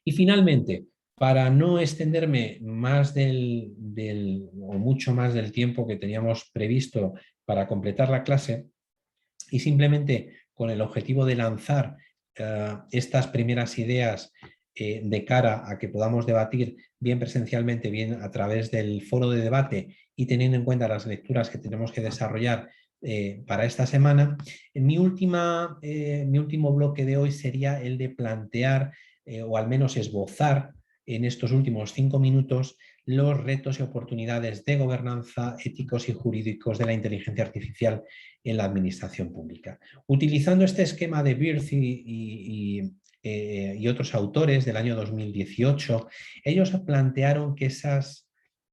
Y finalmente, para no extenderme más o mucho más del tiempo que teníamos previsto para completar la clase, y simplemente con el objetivo de lanzar estas primeras ideas de cara a que podamos debatir bien presencialmente, bien a través del foro de debate, y teniendo en cuenta las lecturas que tenemos que desarrollar para esta semana, mi último bloque de hoy sería el de plantear o al menos esbozar en estos últimos 5 minutos los retos y oportunidades de gobernanza éticos y jurídicos de la inteligencia artificial en la administración pública. Utilizando este esquema de Birth y otros autores del año 2018, ellos plantearon que esas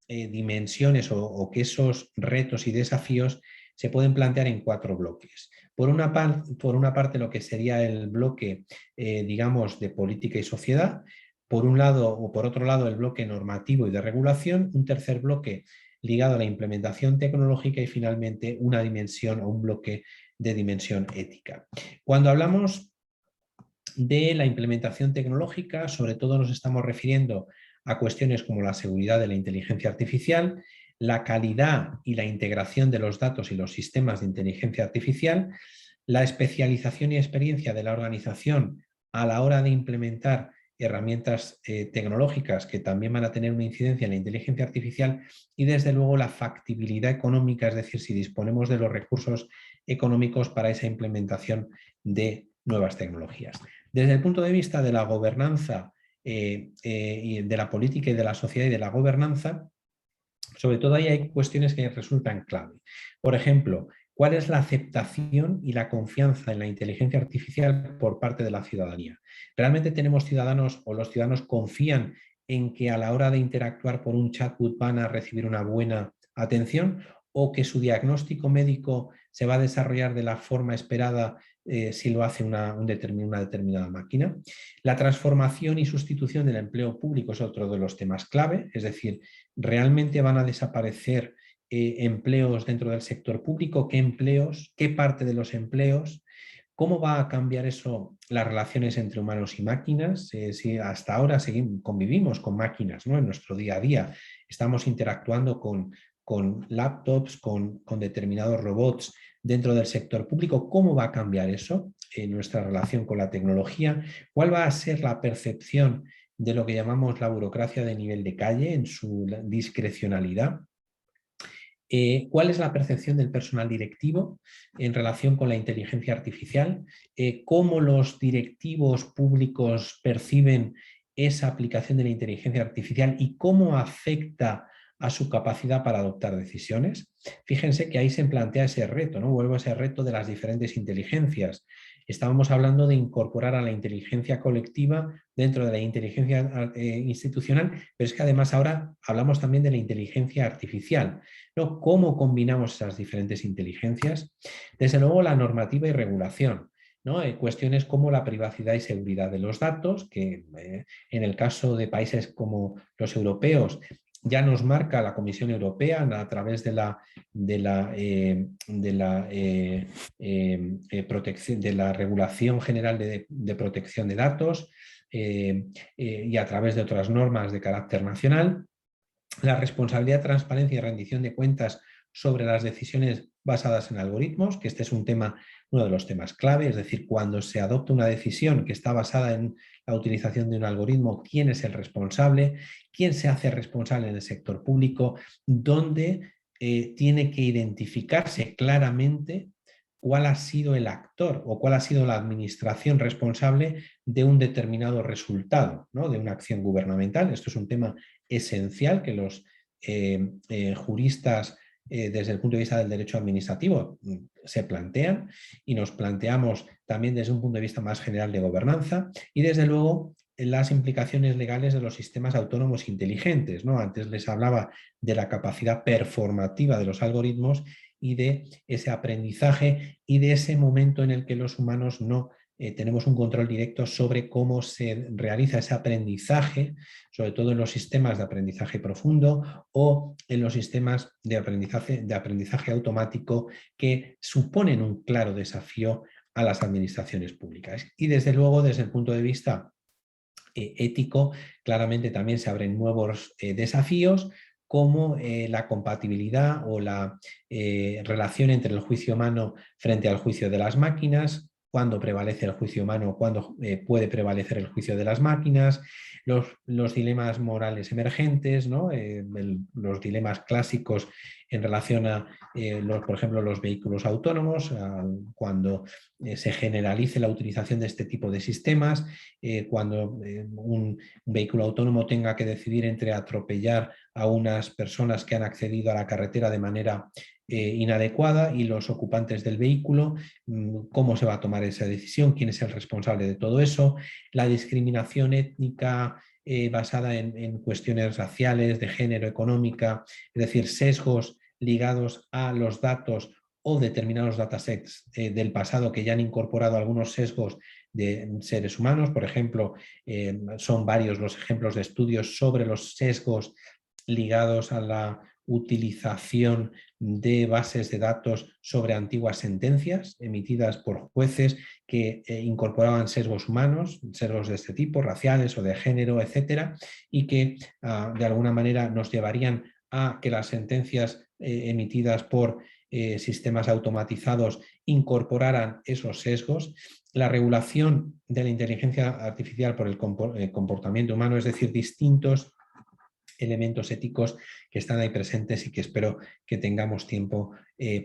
dimensiones o que esos retos y desafíos se pueden plantear en 4 bloques. Por una parte, lo que sería el bloque, digamos, de política y sociedad. Por un lado o por otro lado, el bloque normativo y de regulación. Un tercer bloque ligado a la implementación tecnológica y finalmente una dimensión o un bloque de dimensión ética. Cuando hablamos de la implementación tecnológica, sobre todo nos estamos refiriendo a cuestiones como la seguridad de la inteligencia artificial, la calidad y la integración de los datos y los sistemas de inteligencia artificial, la especialización y experiencia de la organización a la hora de implementar herramientas tecnológicas que también van a tener una incidencia en la inteligencia artificial y desde luego la factibilidad económica, es decir, si disponemos de los recursos económicos para esa implementación de nuevas tecnologías. Desde el punto de vista de la gobernanza y de la política y de la sociedad y de la gobernanza, sobre todo ahí hay cuestiones que resultan clave. Por ejemplo, ¿cuál es la aceptación y la confianza en la inteligencia artificial por parte de la ciudadanía? ¿Realmente tenemos ciudadanos o los ciudadanos confían en que a la hora de interactuar por un chatbot van a recibir una buena atención o que su diagnóstico médico se va a desarrollar de la forma esperada si lo hace una determinada máquina? La transformación y sustitución del empleo público es otro de los temas clave, es decir, ¿realmente van a desaparecer empleos dentro del sector público? ¿Qué empleos? ¿Qué parte de los empleos? ¿Cómo va a cambiar eso las relaciones entre humanos y máquinas? Si hasta ahora convivimos con máquinas, ¿no? En nuestro día a día estamos interactuando con laptops, con determinados robots dentro del sector público. ¿Cómo va a cambiar eso en nuestra relación con la tecnología? ¿Cuál va a ser la percepción de lo que llamamos la burocracia de nivel de calle en su discrecionalidad? ¿Cuál es la percepción del personal directivo en relación con la inteligencia artificial? ¿Cómo los directivos públicos perciben esa aplicación de la inteligencia artificial y cómo afecta a su capacidad para adoptar decisiones? Fíjense que ahí se plantea ese reto, ¿no? Vuelvo a ese reto de las diferentes inteligencias. Estábamos hablando de incorporar a la inteligencia colectiva dentro de la inteligencia institucional, pero es que además ahora hablamos también de la inteligencia artificial, ¿no? ¿Cómo combinamos esas diferentes inteligencias? Desde luego la normativa y regulación, ¿no? Cuestiones como la privacidad y seguridad de los datos, que en el caso de países como los europeos ya nos marca la Comisión Europea a través de la protección, de la Regulación General de Protección de Datos y a través de otras normas de carácter nacional. La responsabilidad, transparencia y rendición de cuentas sobre las decisiones basadas en algoritmos, que este es uno de los temas clave, es decir, cuando se adopta una decisión que está basada en la utilización de un algoritmo, ¿quién es el responsable? ¿Quién se hace responsable en el sector público? ¿Dónde tiene que identificarse claramente cuál ha sido el actor o cuál ha sido la administración responsable de un determinado resultado, ¿no? De una acción gubernamental? Esto es un tema esencial que los juristas desde el punto de vista del derecho administrativo se plantean y nos planteamos también desde un punto de vista más general de gobernanza y desde luego las implicaciones legales de los sistemas autónomos inteligentes, ¿no? Antes les hablaba de la capacidad performativa de los algoritmos y de ese aprendizaje y de ese momento en el que los humanos no tenemos un control directo sobre cómo se realiza ese aprendizaje, sobre todo en los sistemas de aprendizaje profundo o en los sistemas de aprendizaje automático que suponen un claro desafío a las administraciones públicas. Y desde luego, desde el punto de vista ético, claramente también se abren nuevos desafíos como la compatibilidad o la relación entre el juicio humano frente al juicio de las máquinas, cuándo prevalece el juicio humano, cuándo puede prevalecer el juicio de las máquinas, los dilemas morales emergentes, ¿no? Los dilemas clásicos en relación a, por ejemplo, los vehículos autónomos, cuando se generalice la utilización de este tipo de sistemas, cuando un vehículo autónomo tenga que decidir entre atropellar a unas personas que han accedido a la carretera de manera inadecuada y los ocupantes del vehículo, cómo se va a tomar esa decisión, quién es el responsable de todo eso, la discriminación étnica basada en cuestiones raciales, de género, económica, es decir, sesgos ligados a los datos o determinados datasets del pasado que ya han incorporado algunos sesgos de seres humanos. Por ejemplo, son varios los ejemplos de estudios sobre los sesgos ligados a la utilización de bases de datos sobre antiguas sentencias emitidas por jueces que incorporaban sesgos humanos, sesgos de este tipo, raciales o de género, etcétera, y que de alguna manera nos llevarían a que las sentencias emitidas por sistemas automatizados incorporaran esos sesgos. La regulación de la inteligencia artificial por el comportamiento humano, es decir, distintos elementos éticos que están ahí presentes y que espero que tengamos tiempo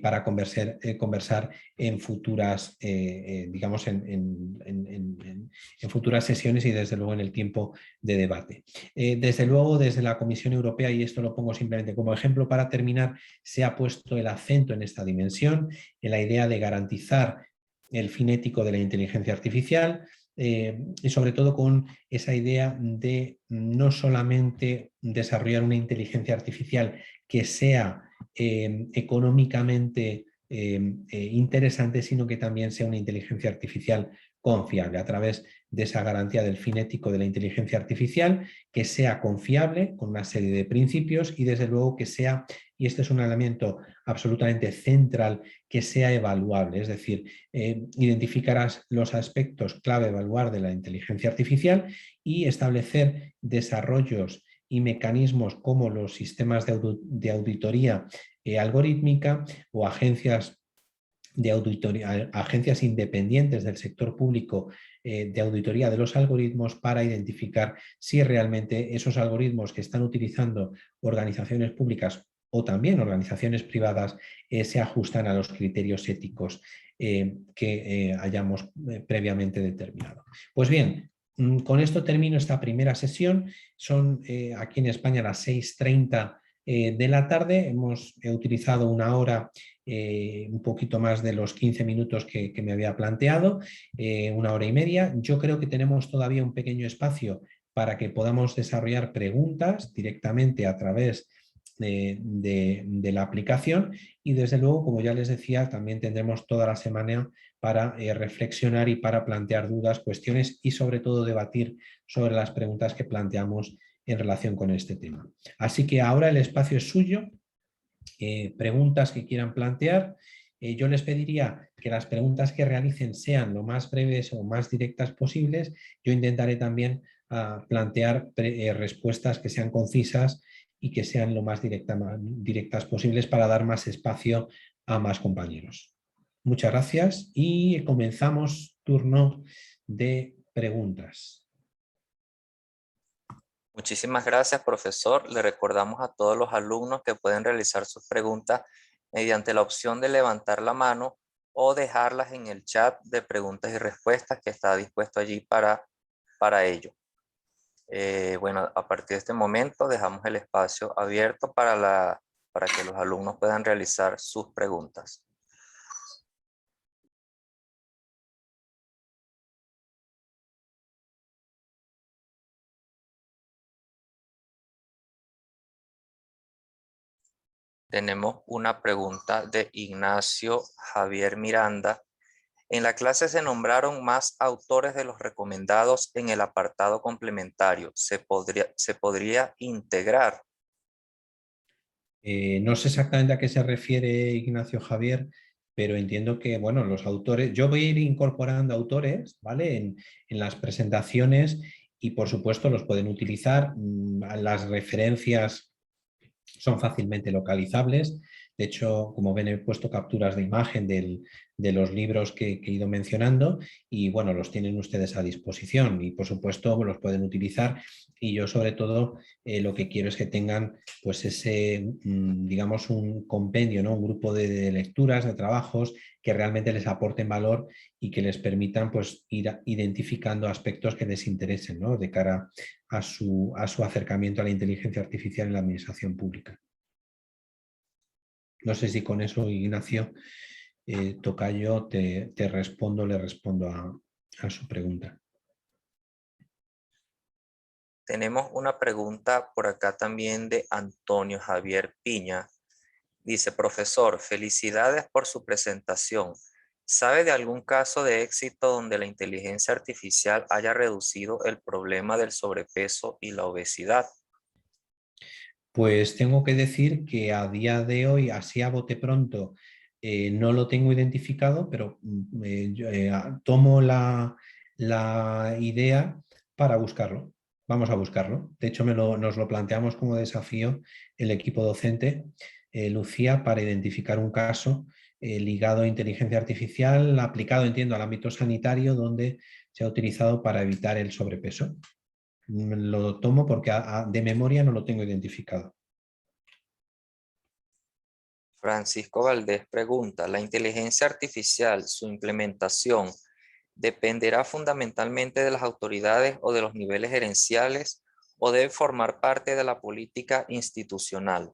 para conversar en futuras, digamos, en futuras sesiones y desde luego en el tiempo de debate. Desde luego, desde la Comisión Europea, y esto lo pongo simplemente como ejemplo para terminar, se ha puesto el acento en esta dimensión, en la idea de garantizar el fin ético de la inteligencia artificial, y sobre todo con esa idea de no solamente desarrollar una inteligencia artificial que sea económicamente interesante, sino que también sea una inteligencia artificial confiable a través de esa garantía del fin ético de la inteligencia artificial, que sea confiable con una serie de principios y desde luego que sea, y este es un elemento absolutamente central, que sea evaluable, es decir, identificarás los aspectos clave a evaluar de la inteligencia artificial y establecer desarrollos y mecanismos como los sistemas de auditoría algorítmica o agencias de auditoría, agencias independientes del sector público de auditoría de los algoritmos para identificar si realmente esos algoritmos que están utilizando organizaciones públicas o también organizaciones privadas se ajustan a los criterios éticos que hayamos previamente determinado. Pues bien, con esto termino esta primera sesión. Son aquí en España las 6:30 de la tarde. Hemos utilizado una hora, un poquito más de los 15 minutos que me había planteado, una hora y media. Yo creo que tenemos todavía un pequeño espacio para que podamos desarrollar preguntas directamente a través de la aplicación y desde luego, como ya les decía, también tendremos toda la semana para reflexionar y para plantear dudas, cuestiones y sobre todo debatir sobre las preguntas que planteamos en relación con este tema. Así que ahora el espacio es suyo. Preguntas que quieran plantear. Yo les pediría que las preguntas que realicen sean lo más breves o más directas posibles. Yo intentaré también plantear respuestas que sean concisas y que sean lo más directas posibles para dar más espacio a más compañeros. Muchas gracias y comenzamos turno de preguntas. Muchísimas gracias, profesor. Le recordamos a todos los alumnos que pueden realizar sus preguntas mediante la opción de levantar la mano o dejarlas en el chat de preguntas y respuestas que está dispuesto allí para ello. Bueno, a partir de este momento dejamos el espacio abierto para que los alumnos puedan realizar sus preguntas. Tenemos una pregunta de Ignacio Javier Miranda. En la clase se nombraron más autores de los recomendados en el apartado complementario. ¿Se podría integrar? No sé exactamente a qué se refiere Ignacio Javier, pero entiendo que, bueno, los autores, yo voy a ir incorporando autores, ¿vale? En las presentaciones y por supuesto los pueden utilizar. Las referencias son fácilmente localizables. De hecho, como ven, he puesto capturas de imagen de los libros que he ido mencionando y bueno, los tienen ustedes a disposición y por supuesto los pueden utilizar y yo sobre todo lo que quiero es que tengan pues ese, digamos, un compendio, ¿no? Un grupo de lecturas, de trabajos que realmente les aporten valor y que les permitan pues ir identificando aspectos que les interesen, ¿no? De cara a su acercamiento a la inteligencia artificial en la administración pública. No sé si con eso, Ignacio, tocayo, te respondo, le respondo a su pregunta. Tenemos una pregunta por acá también de Antonio Javier Piña. Dice, profesor, felicidades por su presentación. ¿Sabe de algún caso de éxito donde la inteligencia artificial haya reducido el problema del sobrepeso y la obesidad? Pues tengo que decir que a día de hoy, así a bote pronto, no lo tengo identificado, pero tomo la idea para buscarlo. Vamos a buscarlo. De hecho, nos lo planteamos como desafío el equipo docente, Lucía, para identificar un caso ligado a inteligencia artificial, aplicado, entiendo, al ámbito sanitario, donde se ha utilizado para evitar el sobrepeso. Lo tomo porque de memoria no lo tengo identificado. Francisco Valdés pregunta, ¿la inteligencia artificial, su implementación, dependerá fundamentalmente de las autoridades o de los niveles gerenciales o debe formar parte de la política institucional?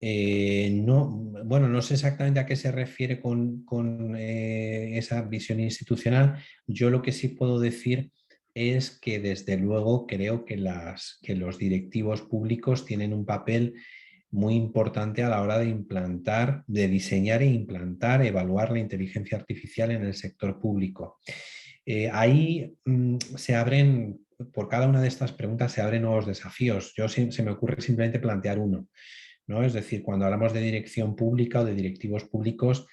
No, bueno, no sé exactamente a qué se refiere con esa visión institucional. Yo lo que sí puedo decir es que desde luego creo que los directivos públicos tienen un papel muy importante a la hora de implantar, de diseñar e implantar, evaluar la inteligencia artificial en el sector público. Ahí se abren, por cada una de estas preguntas se abren nuevos desafíos. Se me ocurre simplemente plantear uno, ¿no? Es decir, cuando hablamos de dirección pública o de directivos públicos,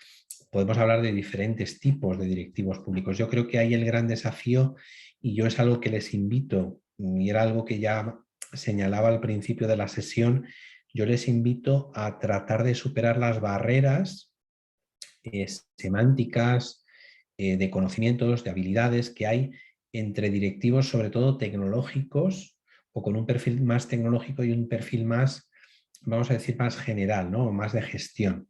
podemos hablar de diferentes tipos de directivos públicos. Yo creo que ahí el gran desafío, y yo es algo que les invito, y era algo que ya señalaba al principio de la sesión, yo les invito a tratar de superar las barreras semánticas, de conocimientos, de habilidades que hay entre directivos, sobre todo tecnológicos, o con un perfil más tecnológico y un perfil más, vamos a decir, más general, ¿no? Más de gestión.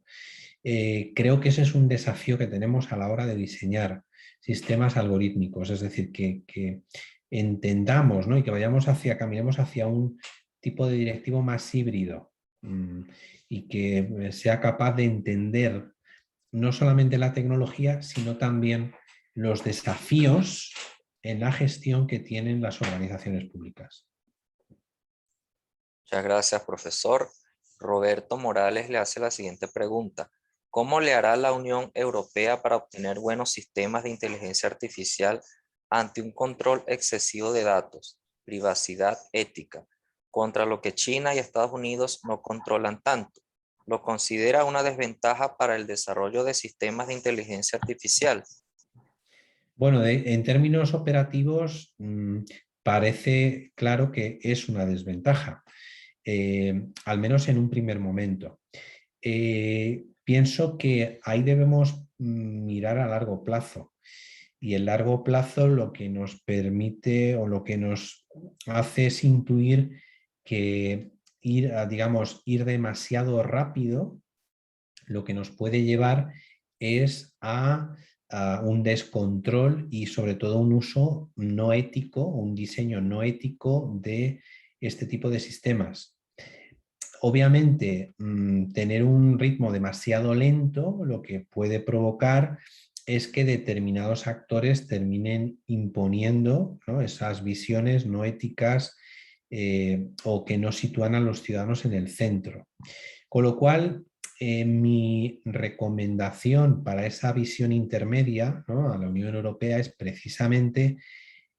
Creo que ese es un desafío que tenemos a la hora de diseñar sistemas algorítmicos, es decir, que entendamos, ¿no? Y que caminemos hacia un tipo de directivo más híbrido y que sea capaz de entender no solamente la tecnología, sino también los desafíos en la gestión que tienen las organizaciones públicas. Muchas gracias, profesor. Roberto Morales le hace la siguiente pregunta. ¿Cómo le hará la Unión Europea para obtener buenos sistemas de inteligencia artificial ante un control excesivo de datos, privacidad ética, contra lo que China y Estados Unidos no controlan tanto? ¿Lo considera una desventaja para el desarrollo de sistemas de inteligencia artificial? Bueno, en términos operativos, parece claro que es una desventaja, al menos en un primer momento. Pienso que ahí debemos mirar a largo plazo. Y el largo plazo lo que nos permite o lo que nos hace es intuir que ir demasiado rápido lo que nos puede llevar es a un descontrol y sobre todo un uso no ético, un diseño no ético de este tipo de sistemas. Obviamente, tener un ritmo demasiado lento lo que puede provocar es que determinados actores terminen imponiendo, ¿no?, esas visiones no éticas o que no sitúan a los ciudadanos en el centro. Con lo cual, mi recomendación para esa visión intermedia, ¿no?, a la Unión Europea es precisamente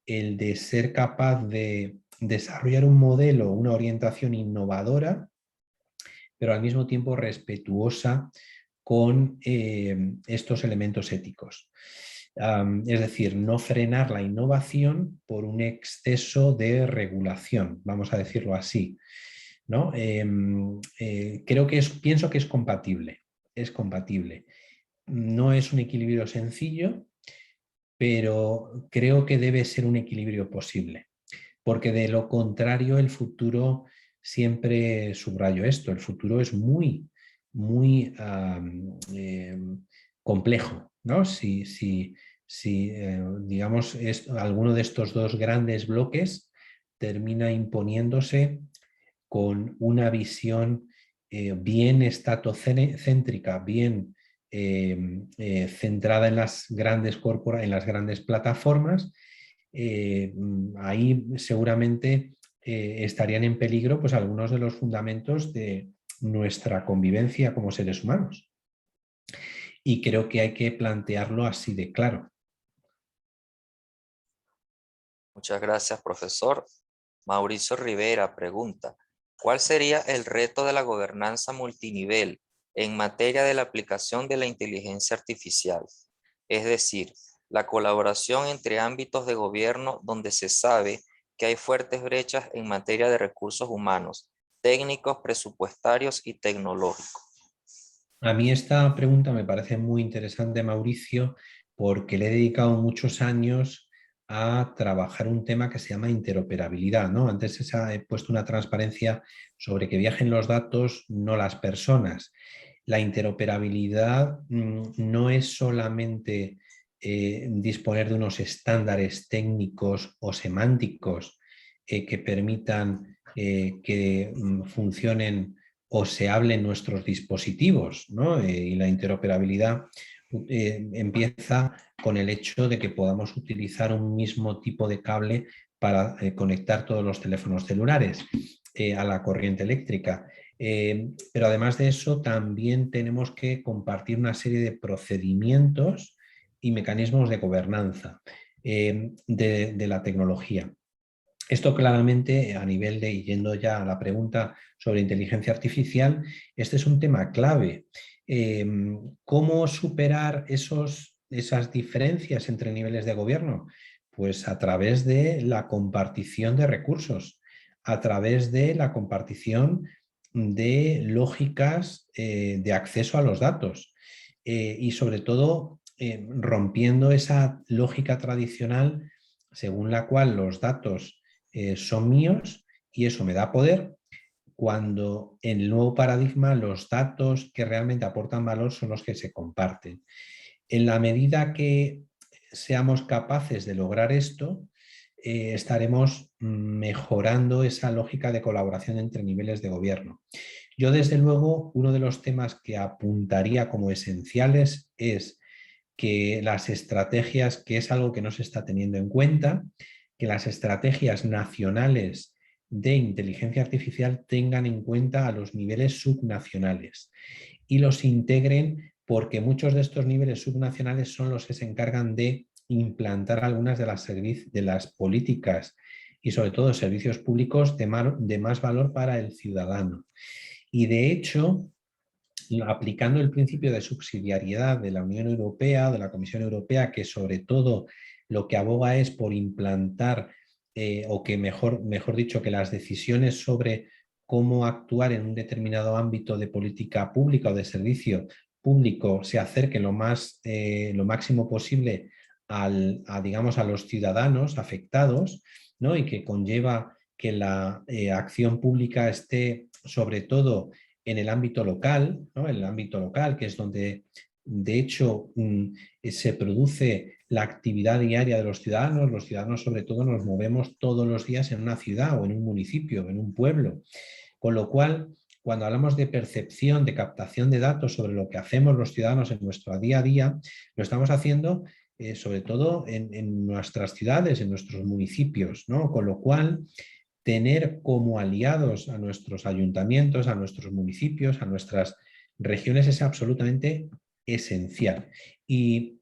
el de ser capaz de desarrollar un modelo, una orientación innovadora, pero al mismo tiempo respetuosa con estos elementos éticos. Es decir, no frenar la innovación por un exceso de regulación, vamos a decirlo así. ¿no? Pienso que es compatible, es compatible. No es un equilibrio sencillo, pero creo que debe ser un equilibrio posible, porque de lo contrario el futuro, siempre subrayo esto, el futuro es muy, muy complejo, ¿no? Si digamos, alguno de estos dos grandes bloques termina imponiéndose con una visión bien estatocéntrica, bien centrada en las en las grandes plataformas, ahí seguramente estarían en peligro pues, algunos de los fundamentos de nuestra convivencia como seres humanos. Y creo que hay que plantearlo así de claro. Muchas gracias, profesor. Mauricio Rivera pregunta, ¿cuál sería el reto de la gobernanza multinivel en materia de la aplicación de la inteligencia artificial? Es decir, la colaboración entre ámbitos de gobierno donde se sabe que hay fuertes brechas en materia de recursos humanos, técnicos, presupuestarios y tecnológicos. A mí esta pregunta me parece muy interesante, Mauricio, porque le he dedicado muchos años a trabajar un tema que se llama interoperabilidad, ¿no? Antes he puesto una transparencia sobre que viajen los datos, no las personas. La interoperabilidad no es solamente disponer de unos estándares técnicos o semánticos que permitan que funcionen o se hable en nuestros dispositivos, ¿no? Y la interoperabilidad empieza con el hecho de que podamos utilizar un mismo tipo de cable para conectar todos los teléfonos celulares a la corriente eléctrica. Pero además de eso, también tenemos que compartir una serie de procedimientos y mecanismos de gobernanza de la tecnología. Esto claramente a nivel de, yendo ya a la pregunta sobre inteligencia artificial, este es un tema clave. ¿Cómo superar esas diferencias entre niveles de gobierno? Pues a través de la compartición de recursos, a través de la compartición de lógicas de acceso a los datos y sobre todo rompiendo esa lógica tradicional según la cual los datos son míos y eso me da poder, cuando en el nuevo paradigma los datos que realmente aportan valor son los que se comparten. En la medida que seamos capaces de lograr esto, estaremos mejorando esa lógica de colaboración entre niveles de gobierno. Yo, desde luego, uno de los temas que apuntaría como esenciales es que las estrategias, que es algo que no se está teniendo en cuenta, que las estrategias nacionales de inteligencia artificial tengan en cuenta a los niveles subnacionales y los integren, porque muchos de estos niveles subnacionales son los que se encargan de implantar algunas de las políticas y sobre todo servicios públicos de más valor para el ciudadano. Y de hecho, aplicando el principio de subsidiariedad de la Unión Europea, de la Comisión Europea, que sobre todo lo que aboga es por implantar, o que mejor dicho, que las decisiones sobre cómo actuar en un determinado ámbito de política pública o de servicio público se acerquen lo máximo posible digamos, a los ciudadanos afectados, ¿no? Y que conlleva que la acción pública esté sobre todo en el ámbito local, ¿no? En el ámbito local, que es donde de hecho se produce la actividad diaria de los ciudadanos sobre todo nos movemos todos los días en una ciudad o en un municipio, o en un pueblo, con lo cual cuando hablamos de percepción, de captación de datos sobre lo que hacemos los ciudadanos en nuestro día a día, lo estamos haciendo sobre todo en nuestras ciudades, en nuestros municipios, ¿no? Con lo cual tener como aliados a nuestros ayuntamientos, a nuestros municipios, a nuestras regiones es absolutamente esencial. Y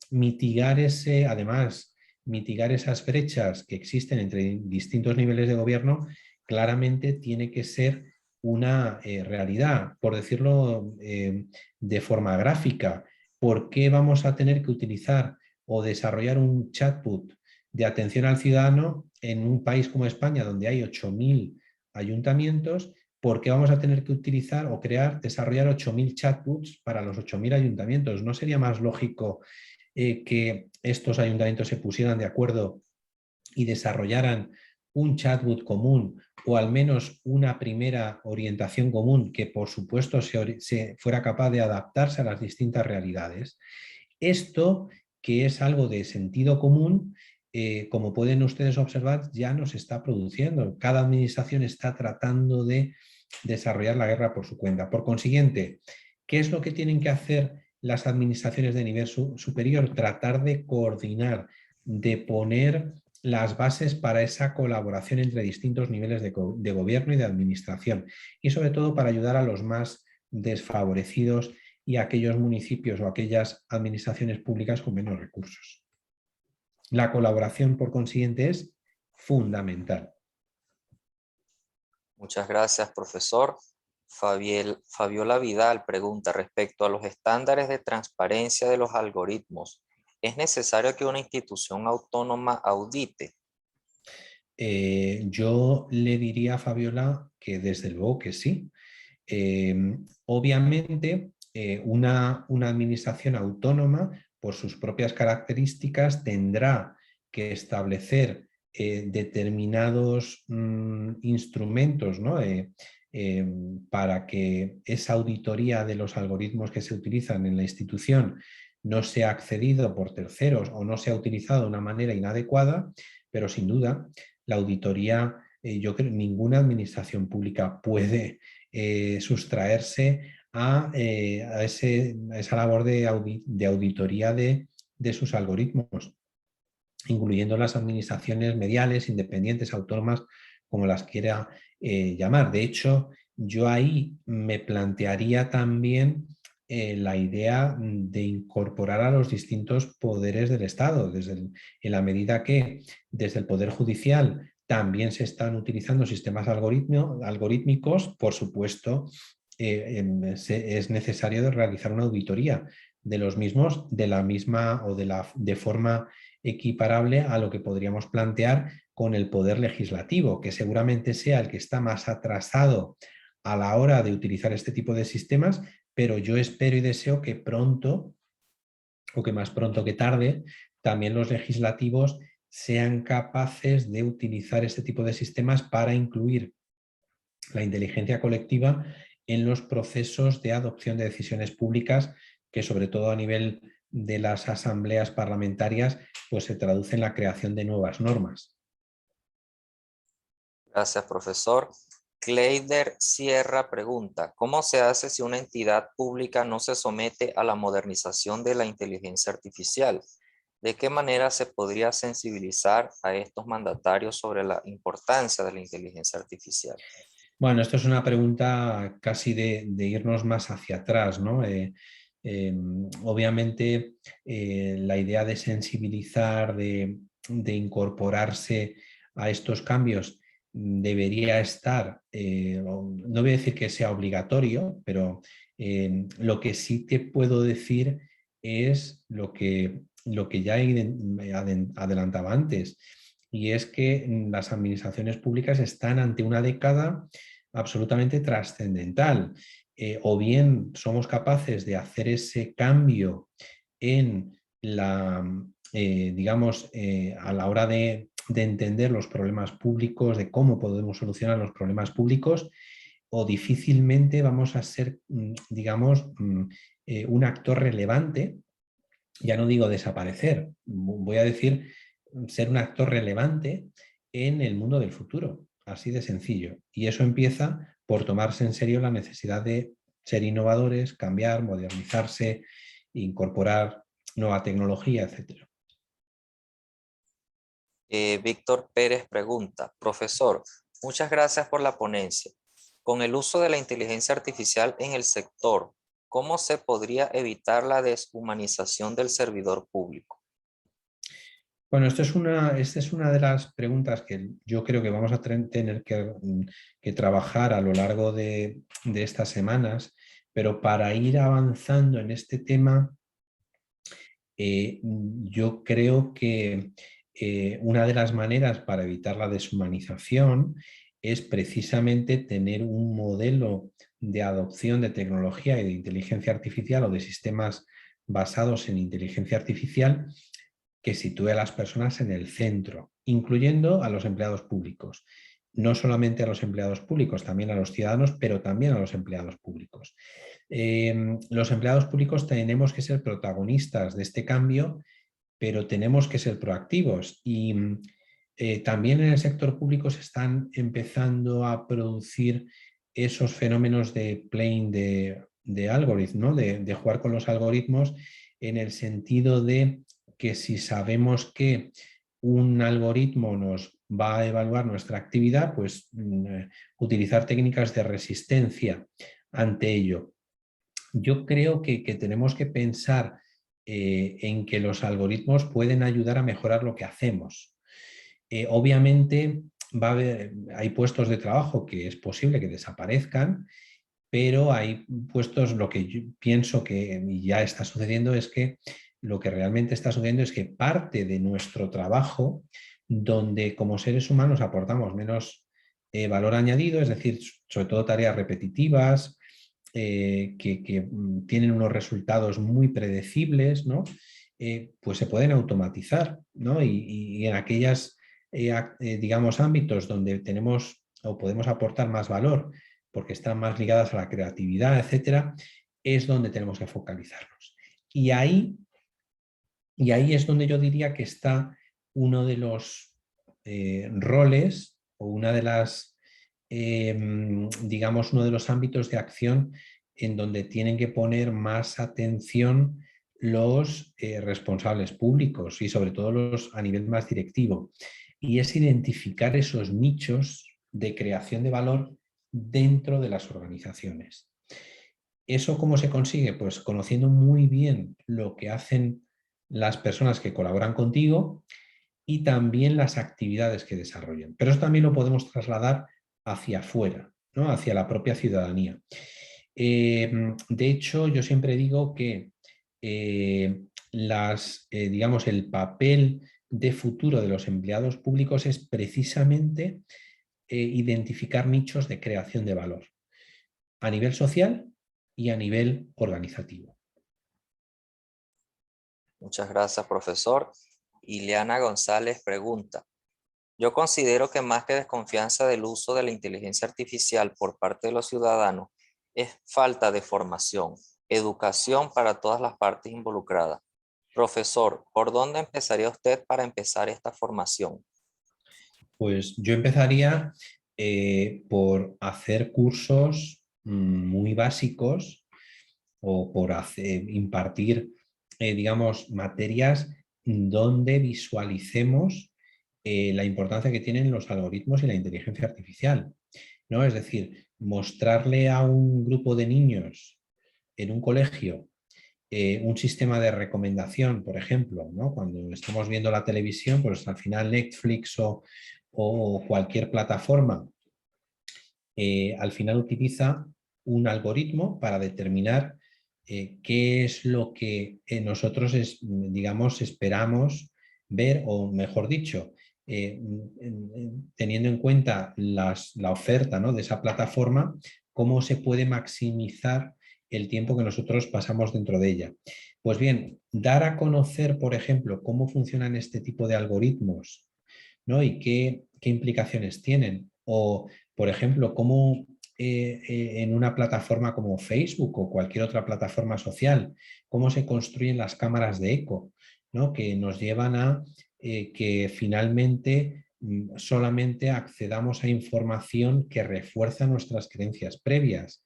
además, mitigar esas brechas que existen entre distintos niveles de gobierno, claramente tiene que ser una realidad, por decirlo de forma gráfica. ¿Por qué vamos a tener que utilizar o desarrollar un chatbot de atención al ciudadano en un país como España, donde hay 8.000 ayuntamientos? ¿por qué vamos a tener que utilizar o desarrollar 8.000 chatbots para los 8.000 ayuntamientos? ¿No sería más lógico que estos ayuntamientos se pusieran de acuerdo y desarrollaran un chatbot común o al menos una primera orientación común que por supuesto se fuera capaz de adaptarse a las distintas realidades? Esto, que es algo de sentido común, como pueden ustedes observar, ya no se está produciendo. Cada administración está tratando de desarrollar la guerra por su cuenta. Por consiguiente, ¿qué es lo que tienen que hacer las administraciones de nivel superior? Tratar de coordinar, de poner las bases para esa colaboración entre distintos niveles de gobierno y de administración, y sobre todo para ayudar a los más desfavorecidos y a aquellos municipios o aquellas administraciones públicas con menos recursos. La colaboración, por consiguiente, es fundamental. Muchas gracias, profesor. Fabiola Vidal pregunta respecto a los estándares de transparencia de los algoritmos. ¿Es necesario que una institución autónoma audite? Yo le diría a Fabiola que desde luego que sí. Obviamente, una administración autónoma, por sus propias características, tendrá que establecer determinados instrumentos, ¿no? Para que esa auditoría de los algoritmos que se utilizan en la institución no sea accedido por terceros o no sea utilizado de una manera inadecuada, pero sin duda la auditoría, yo creo que ninguna administración pública puede sustraerse a esa labor de auditoría de sus algoritmos, incluyendo las administraciones mediales, independientes, autónomas, como las quiera llamar. De hecho, yo ahí me plantearía también la idea de incorporar a los distintos poderes del Estado, en la medida que desde el Poder Judicial también se están utilizando sistemas algorítmicos, por supuesto, es necesario realizar una auditoría de los mismos de la misma o de forma equiparable a lo que podríamos plantear con el poder legislativo, que seguramente sea el que está más atrasado a la hora de utilizar este tipo de sistemas, pero yo espero y deseo que pronto, o que más pronto que tarde, también los legislativos sean capaces de utilizar este tipo de sistemas para incluir la inteligencia colectiva en los procesos de adopción de decisiones públicas, que sobre todo a nivel de las asambleas parlamentarias, pues se traduce en la creación de nuevas normas. Gracias, profesor. Kleider Sierra pregunta, ¿cómo se hace si una entidad pública no se somete a la modernización de la inteligencia artificial? ¿De qué manera se podría sensibilizar a estos mandatarios sobre la importancia de la inteligencia artificial? Bueno, esto es una pregunta casi de irnos más hacia atrás, ¿no? Obviamente, la idea de sensibilizar, de incorporarse a estos cambios debería estar, no voy a decir que sea obligatorio, pero lo que sí te puedo decir es lo que ya adelantaba antes, y es que las administraciones públicas están ante una década absolutamente trascendental. O bien somos capaces de hacer ese cambio en digamos, a la hora de entender los problemas públicos, de cómo podemos solucionar los problemas públicos, o difícilmente vamos a ser, digamos, un actor relevante. Ya no digo desaparecer, voy a decir ser un actor relevante en el mundo del futuro, así de sencillo. Y eso empieza por tomarse en serio la necesidad de ser innovadores, cambiar, modernizarse, incorporar nueva tecnología, etc. Víctor Pérez pregunta, profesor, muchas gracias por la ponencia. Con el uso de la inteligencia artificial en el sector, ¿cómo se podría evitar la deshumanización del servidor público? Bueno, esta es una de las preguntas que yo creo que vamos a tener que trabajar a lo largo de estas semanas, pero para ir avanzando en este tema, yo creo que una de las maneras para evitar la deshumanización es precisamente tener un modelo de adopción de tecnología y de inteligencia artificial o de sistemas basados en inteligencia artificial que sitúe a las personas en el centro, incluyendo a los empleados públicos. No solamente a los empleados públicos, también a los ciudadanos, pero también a los empleados públicos. Los empleados públicos tenemos que ser protagonistas de este cambio, pero tenemos que ser proactivos y también en el sector público se están empezando a producir esos fenómenos de playing de algoritmos, ¿no? de jugar con los algoritmos, en el sentido de que si sabemos que un algoritmo nos va a evaluar nuestra actividad, pues utilizar técnicas de resistencia ante ello. Yo creo que tenemos que pensar en que los algoritmos pueden ayudar a mejorar lo que hacemos. Obviamente hay puestos de trabajo que es posible que desaparezcan, pero hay puestos, lo que yo pienso que ya está sucediendo es que lo que realmente está sucediendo es que parte de nuestro trabajo, donde como seres humanos aportamos menos valor añadido, es decir, sobre todo tareas repetitivas, que tienen unos resultados muy predecibles, ¿no? Pues se pueden automatizar, ¿no? Y en aquellas, digamos, ámbitos donde tenemos o podemos aportar más valor, porque están más ligadas a la creatividad, etcétera, es donde tenemos que focalizarnos. Y ahí es donde yo diría que está uno de los roles o una de las, digamos, uno de los ámbitos de acción en donde tienen que poner más atención los responsables públicos y sobre todo los a nivel más directivo. Y es identificar esos nichos de creación de valor dentro de las organizaciones. ¿Eso cómo se consigue? Pues conociendo muy bien lo que hacen las personas que colaboran contigo y también las actividades que desarrollan. Pero eso también lo podemos trasladar hacia afuera, ¿no? Hacia la propia ciudadanía. De hecho, yo siempre digo que digamos, el papel de futuro de los empleados públicos es precisamente identificar nichos de creación de valor a nivel social y a nivel organizativo. Muchas gracias, profesor. Ileana González pregunta: yo considero que más que desconfianza del uso de la inteligencia artificial por parte de los ciudadanos, es falta de formación, educación para todas las partes involucradas. Profesor, ¿por dónde empezaría usted para empezar esta formación? Pues yo empezaría por hacer cursos muy básicos o por impartir, digamos, materias donde visualicemos la importancia que tienen los algoritmos y la inteligencia artificial, ¿no? Es decir, mostrarle a un grupo de niños en un colegio un sistema de recomendación, por ejemplo, ¿no? Cuando estamos viendo la televisión, pues al final Netflix o cualquier plataforma al final utiliza un algoritmo para determinar qué es lo que nosotros, digamos, esperamos ver, o mejor dicho, teniendo en cuenta la oferta, ¿no?, de esa plataforma, cómo se puede maximizar el tiempo que nosotros pasamos dentro de ella. Pues bien, dar a conocer, por ejemplo, cómo funcionan este tipo de algoritmos, ¿no?, y qué implicaciones tienen. O, por ejemplo, cómo en una plataforma como Facebook o cualquier otra plataforma social, cómo se construyen las cámaras de eco, ¿no?, que nos llevan a que finalmente solamente accedamos a información que refuerza nuestras creencias previas.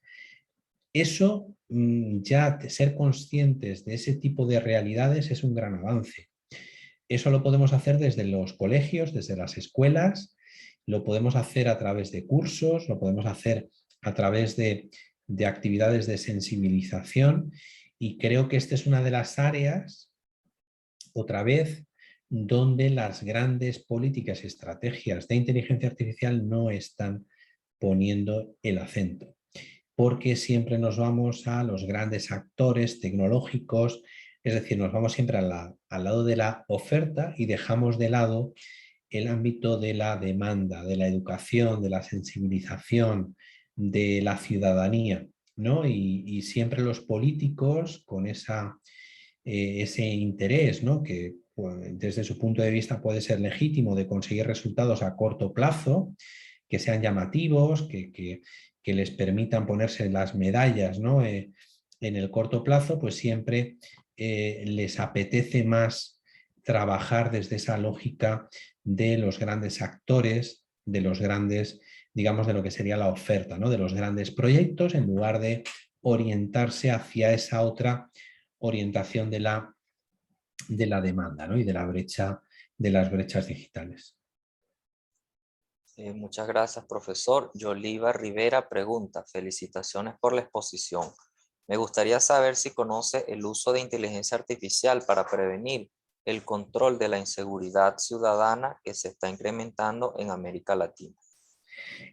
Eso, ya ser conscientes de ese tipo de realidades es un gran avance. Eso lo podemos hacer desde los colegios, desde las escuelas, lo podemos hacer a través de cursos, lo podemos hacer a través de actividades de sensibilización, y creo que esta es una de las áreas, otra vez, donde las grandes políticas y estrategias de inteligencia artificial no están poniendo el acento, porque siempre nos vamos a los grandes actores tecnológicos, es decir, nos vamos siempre al lado de la oferta y dejamos de lado el ámbito de la demanda, de la educación, de la sensibilización, de la ciudadanía, ¿no? Y siempre los políticos con ese interés, ¿no? Que pues, desde su punto de vista puede ser legítimo, de conseguir resultados a corto plazo, que sean llamativos, que les permitan ponerse las medallas, ¿no? En el corto plazo, pues siempre les apetece más trabajar desde esa lógica de los grandes actores, de los grandes, digamos, de lo que sería la oferta, ¿no? De los grandes proyectos, en lugar de orientarse hacia esa otra orientación de la demanda, ¿no? Y de la brecha, de las brechas digitales. Muchas gracias, profesor. Yoliva Rivera pregunta, felicitaciones por la exposición. Me gustaría saber si conoce el uso de inteligencia artificial para prevenir el control de la inseguridad ciudadana que se está incrementando en América Latina.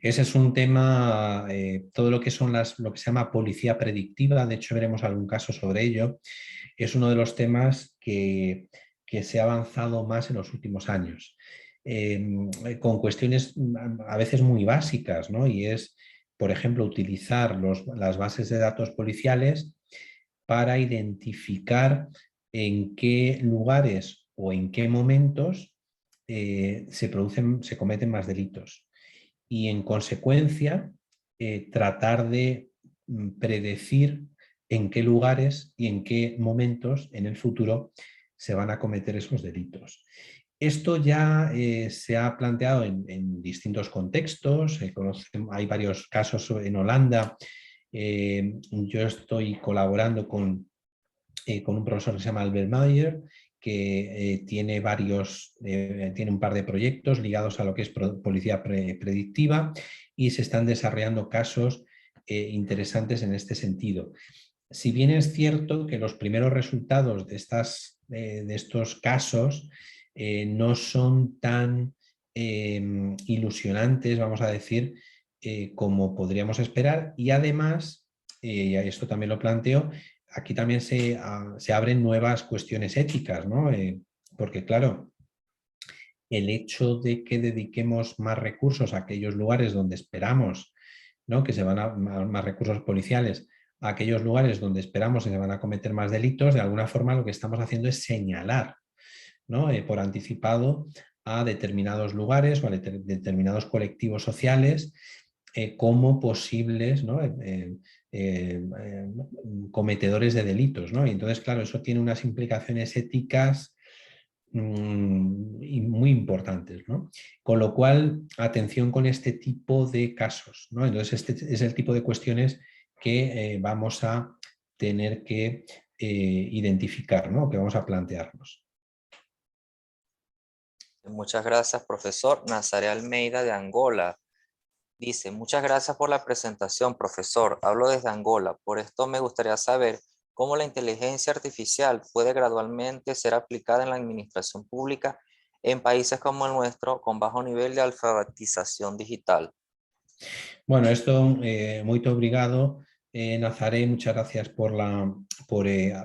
Ese es un tema, todo lo que son lo que se llama policía predictiva, de hecho veremos algún caso sobre ello, es uno de los temas que se ha avanzado más en los últimos años, con cuestiones a veces muy básicas, ¿no? Y es, por ejemplo, utilizar las bases de datos policiales para identificar en qué lugares o en qué momentos se cometen más delitos y en consecuencia tratar de predecir en qué lugares y en qué momentos en el futuro se van a cometer esos delitos. Esto ya se ha planteado en distintos contextos, hay varios casos en Holanda. Yo estoy colaborando con un profesor que se llama Albert Mayer, que tiene tiene un par de proyectos ligados a lo que es policía predictiva y se están desarrollando casos interesantes en este sentido. Si bien es cierto que los primeros resultados de estos casos no son tan ilusionantes, vamos a decir, como podríamos esperar, y además, y esto también lo planteo, aquí también se abren nuevas cuestiones éticas, ¿no? Porque claro, el hecho de que dediquemos más recursos a aquellos lugares donde esperamos, ¿no? Que se van más recursos policiales a aquellos lugares donde esperamos que se van a cometer más delitos, de alguna forma lo que estamos haciendo es señalar, ¿no? Por anticipado a determinados lugares o a determinados colectivos sociales como posibles, ¿no? Cometedores de delitos, ¿no? Y entonces, claro, eso tiene unas implicaciones éticas y muy importantes, ¿no? Con lo cual, atención con este tipo de casos, ¿no? Entonces, este es el tipo de cuestiones que vamos a tener que identificar, ¿no? Que vamos a plantearnos. Muchas gracias, profesor. Nazaré Almeida de Angola. Dice, muchas gracias por la presentación, profesor. Hablo desde Angola. Por esto me gustaría saber cómo la inteligencia artificial puede gradualmente ser aplicada en la administración pública en países como el nuestro con bajo nivel de alfabetización digital. Bueno, esto, muy obrigado, Nazaré, muchas gracias por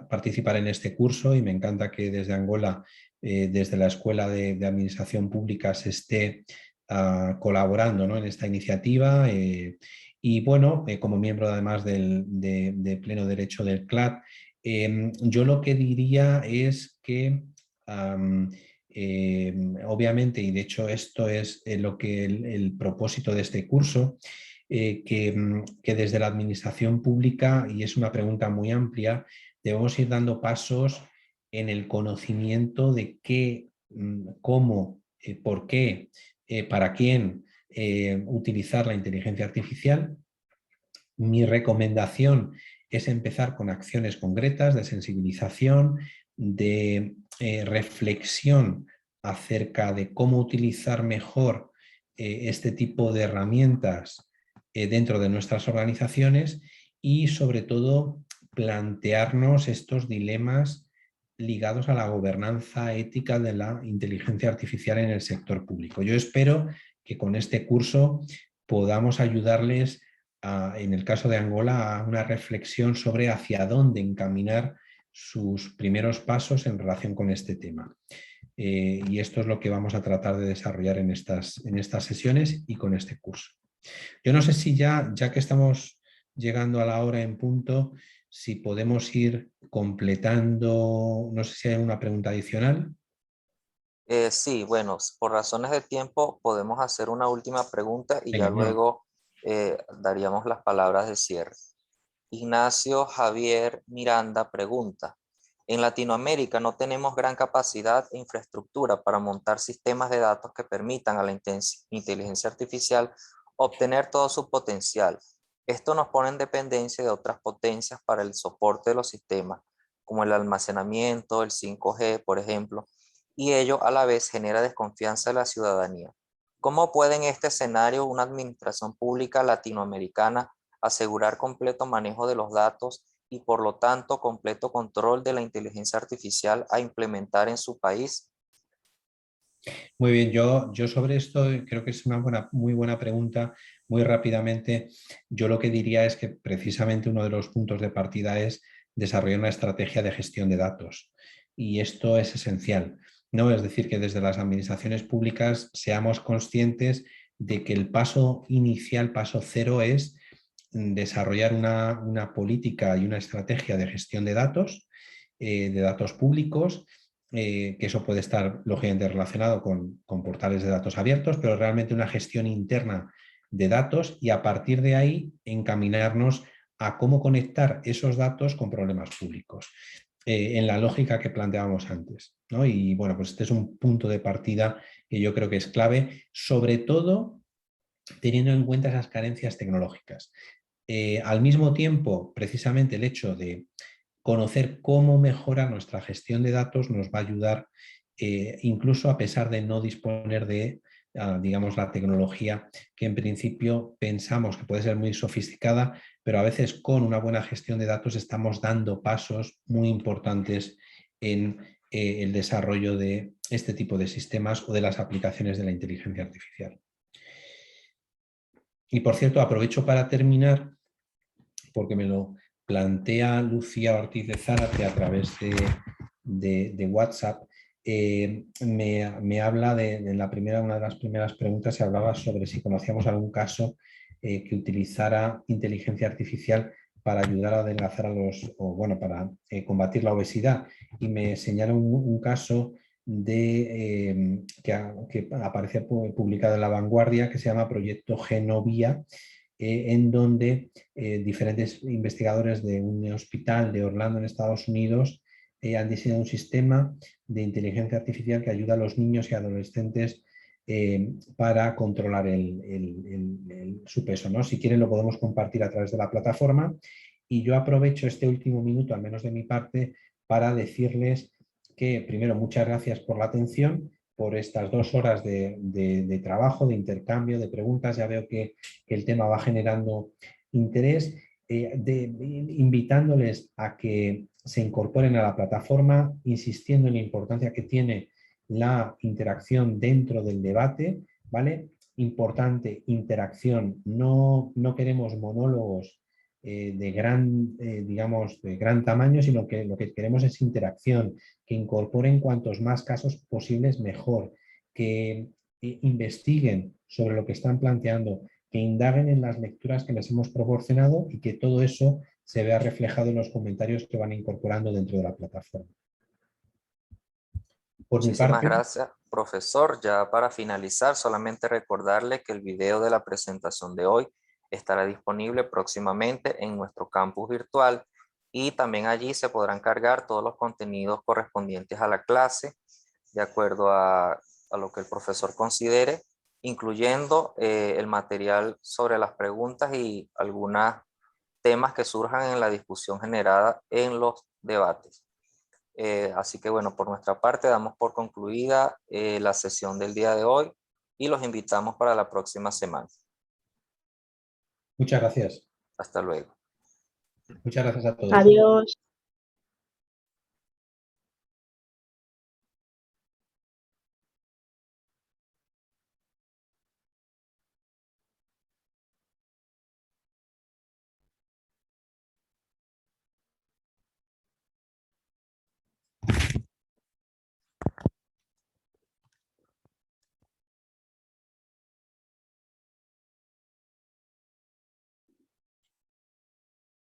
participar en este curso y me encanta que desde Angola, desde la Escuela de Administración Pública se esté colaborando, ¿no? En esta iniciativa y bueno, como miembro además de pleno derecho del CLAD, yo lo que diría es que obviamente, y de hecho esto es lo que el propósito de este curso, que desde la administración pública, y es una pregunta muy amplia, debemos ir dando pasos en el conocimiento de qué, cómo, por qué, para quién utilizar la inteligencia artificial. Mi recomendación es empezar con acciones concretas de sensibilización, de reflexión acerca de cómo utilizar mejor este tipo de herramientas dentro de nuestras organizaciones y sobre todo plantearnos estos dilemas ligados a la gobernanza ética de la inteligencia artificial en el sector público. Yo espero que con este curso podamos ayudarles en el caso de Angola a una reflexión sobre hacia dónde encaminar sus primeros pasos en relación con este tema. Y esto es lo que vamos a tratar de desarrollar en estas sesiones y con este curso. Yo no sé si ya que estamos llegando a la hora en punto, si podemos ir completando, no sé si hay una pregunta adicional. Sí, bueno, por razones de tiempo podemos hacer una última pregunta y ya Venga, luego daríamos las palabras de cierre. Ignacio Javier Miranda pregunta, en Latinoamérica no tenemos gran capacidad e infraestructura para montar sistemas de datos que permitan a la inteligencia artificial obtener todo su potencial. Esto nos pone en dependencia de otras potencias para el soporte de los sistemas, como el almacenamiento, el 5G, por ejemplo, y ello a la vez genera desconfianza de la ciudadanía. ¿Cómo puede en este escenario una administración pública latinoamericana asegurar completo manejo de los datos y por lo tanto completo control de la inteligencia artificial a implementar en su país? muy bien, yo sobre esto creo que es una muy buena pregunta. Muy rápidamente, yo lo que diría es que precisamente uno de los puntos de partida es desarrollar una estrategia de gestión de datos. Y esto es esencial, ¿no? Es decir, que desde las administraciones públicas seamos conscientes de que el paso inicial, paso cero, es desarrollar una política y una estrategia de gestión de datos públicos, que eso puede estar lógicamente relacionado con portales de datos abiertos, pero realmente una gestión interna de datos y a partir de ahí encaminarnos a cómo conectar esos datos con problemas públicos, en la lógica que planteábamos antes, ¿no? Y bueno, pues este es un punto de partida que yo creo que es clave, sobre todo teniendo en cuenta esas carencias tecnológicas. Al mismo tiempo, precisamente el hecho de conocer cómo mejorar nuestra gestión de datos nos va a ayudar, incluso a pesar de no disponer de, digamos, la tecnología que en principio pensamos que puede ser muy sofisticada, pero a veces con una buena gestión de datos estamos dando pasos muy importantes en el desarrollo de este tipo de sistemas o de las aplicaciones de la inteligencia artificial. Y por cierto, aprovecho para terminar, porque me lo plantea Lucía Ortiz de Zárate a través de WhatsApp. Me habla una de las primeras preguntas, se hablaba sobre si conocíamos algún caso que utilizara inteligencia artificial para ayudar a adelgazar para combatir la obesidad. Y me señala un caso que aparece publicado en La Vanguardia, que se llama Proyecto Genovia, en donde diferentes investigadores de un hospital de Orlando en Estados Unidos han diseñado un sistema de inteligencia artificial que ayuda a los niños y adolescentes para controlar su peso, ¿no? Si quieren lo podemos compartir a través de la plataforma y yo aprovecho este último minuto, al menos de mi parte, para decirles que primero muchas gracias por la atención, por estas 2 horas de trabajo, de intercambio, de preguntas. Ya veo que el tema va generando interés, invitándoles a que se incorporen a la plataforma, insistiendo en la importancia que tiene la interacción dentro del debate, ¿vale? Importante interacción, no queremos monólogos de gran tamaño, sino que lo que queremos es interacción, que incorporen cuantos más casos posibles mejor, que investiguen sobre lo que están planteando, que indaguen en las lecturas que les hemos proporcionado y que todo eso se vea reflejado en los comentarios que van incorporando dentro de la plataforma. Por mi Muchísimas parte, gracias, profesor. Ya para finalizar, solamente recordarle que el video de la presentación de hoy estará disponible próximamente en nuestro campus virtual y también allí se podrán cargar todos los contenidos correspondientes a la clase de acuerdo a lo que el profesor considere, incluyendo el material sobre las preguntas y algunos temas que surjan en la discusión generada en los debates. Así que bueno, por nuestra parte damos por concluida la sesión del día de hoy y los invitamos para la próxima semana. muchas gracias. Hasta luego. Muchas gracias a todos. Adiós.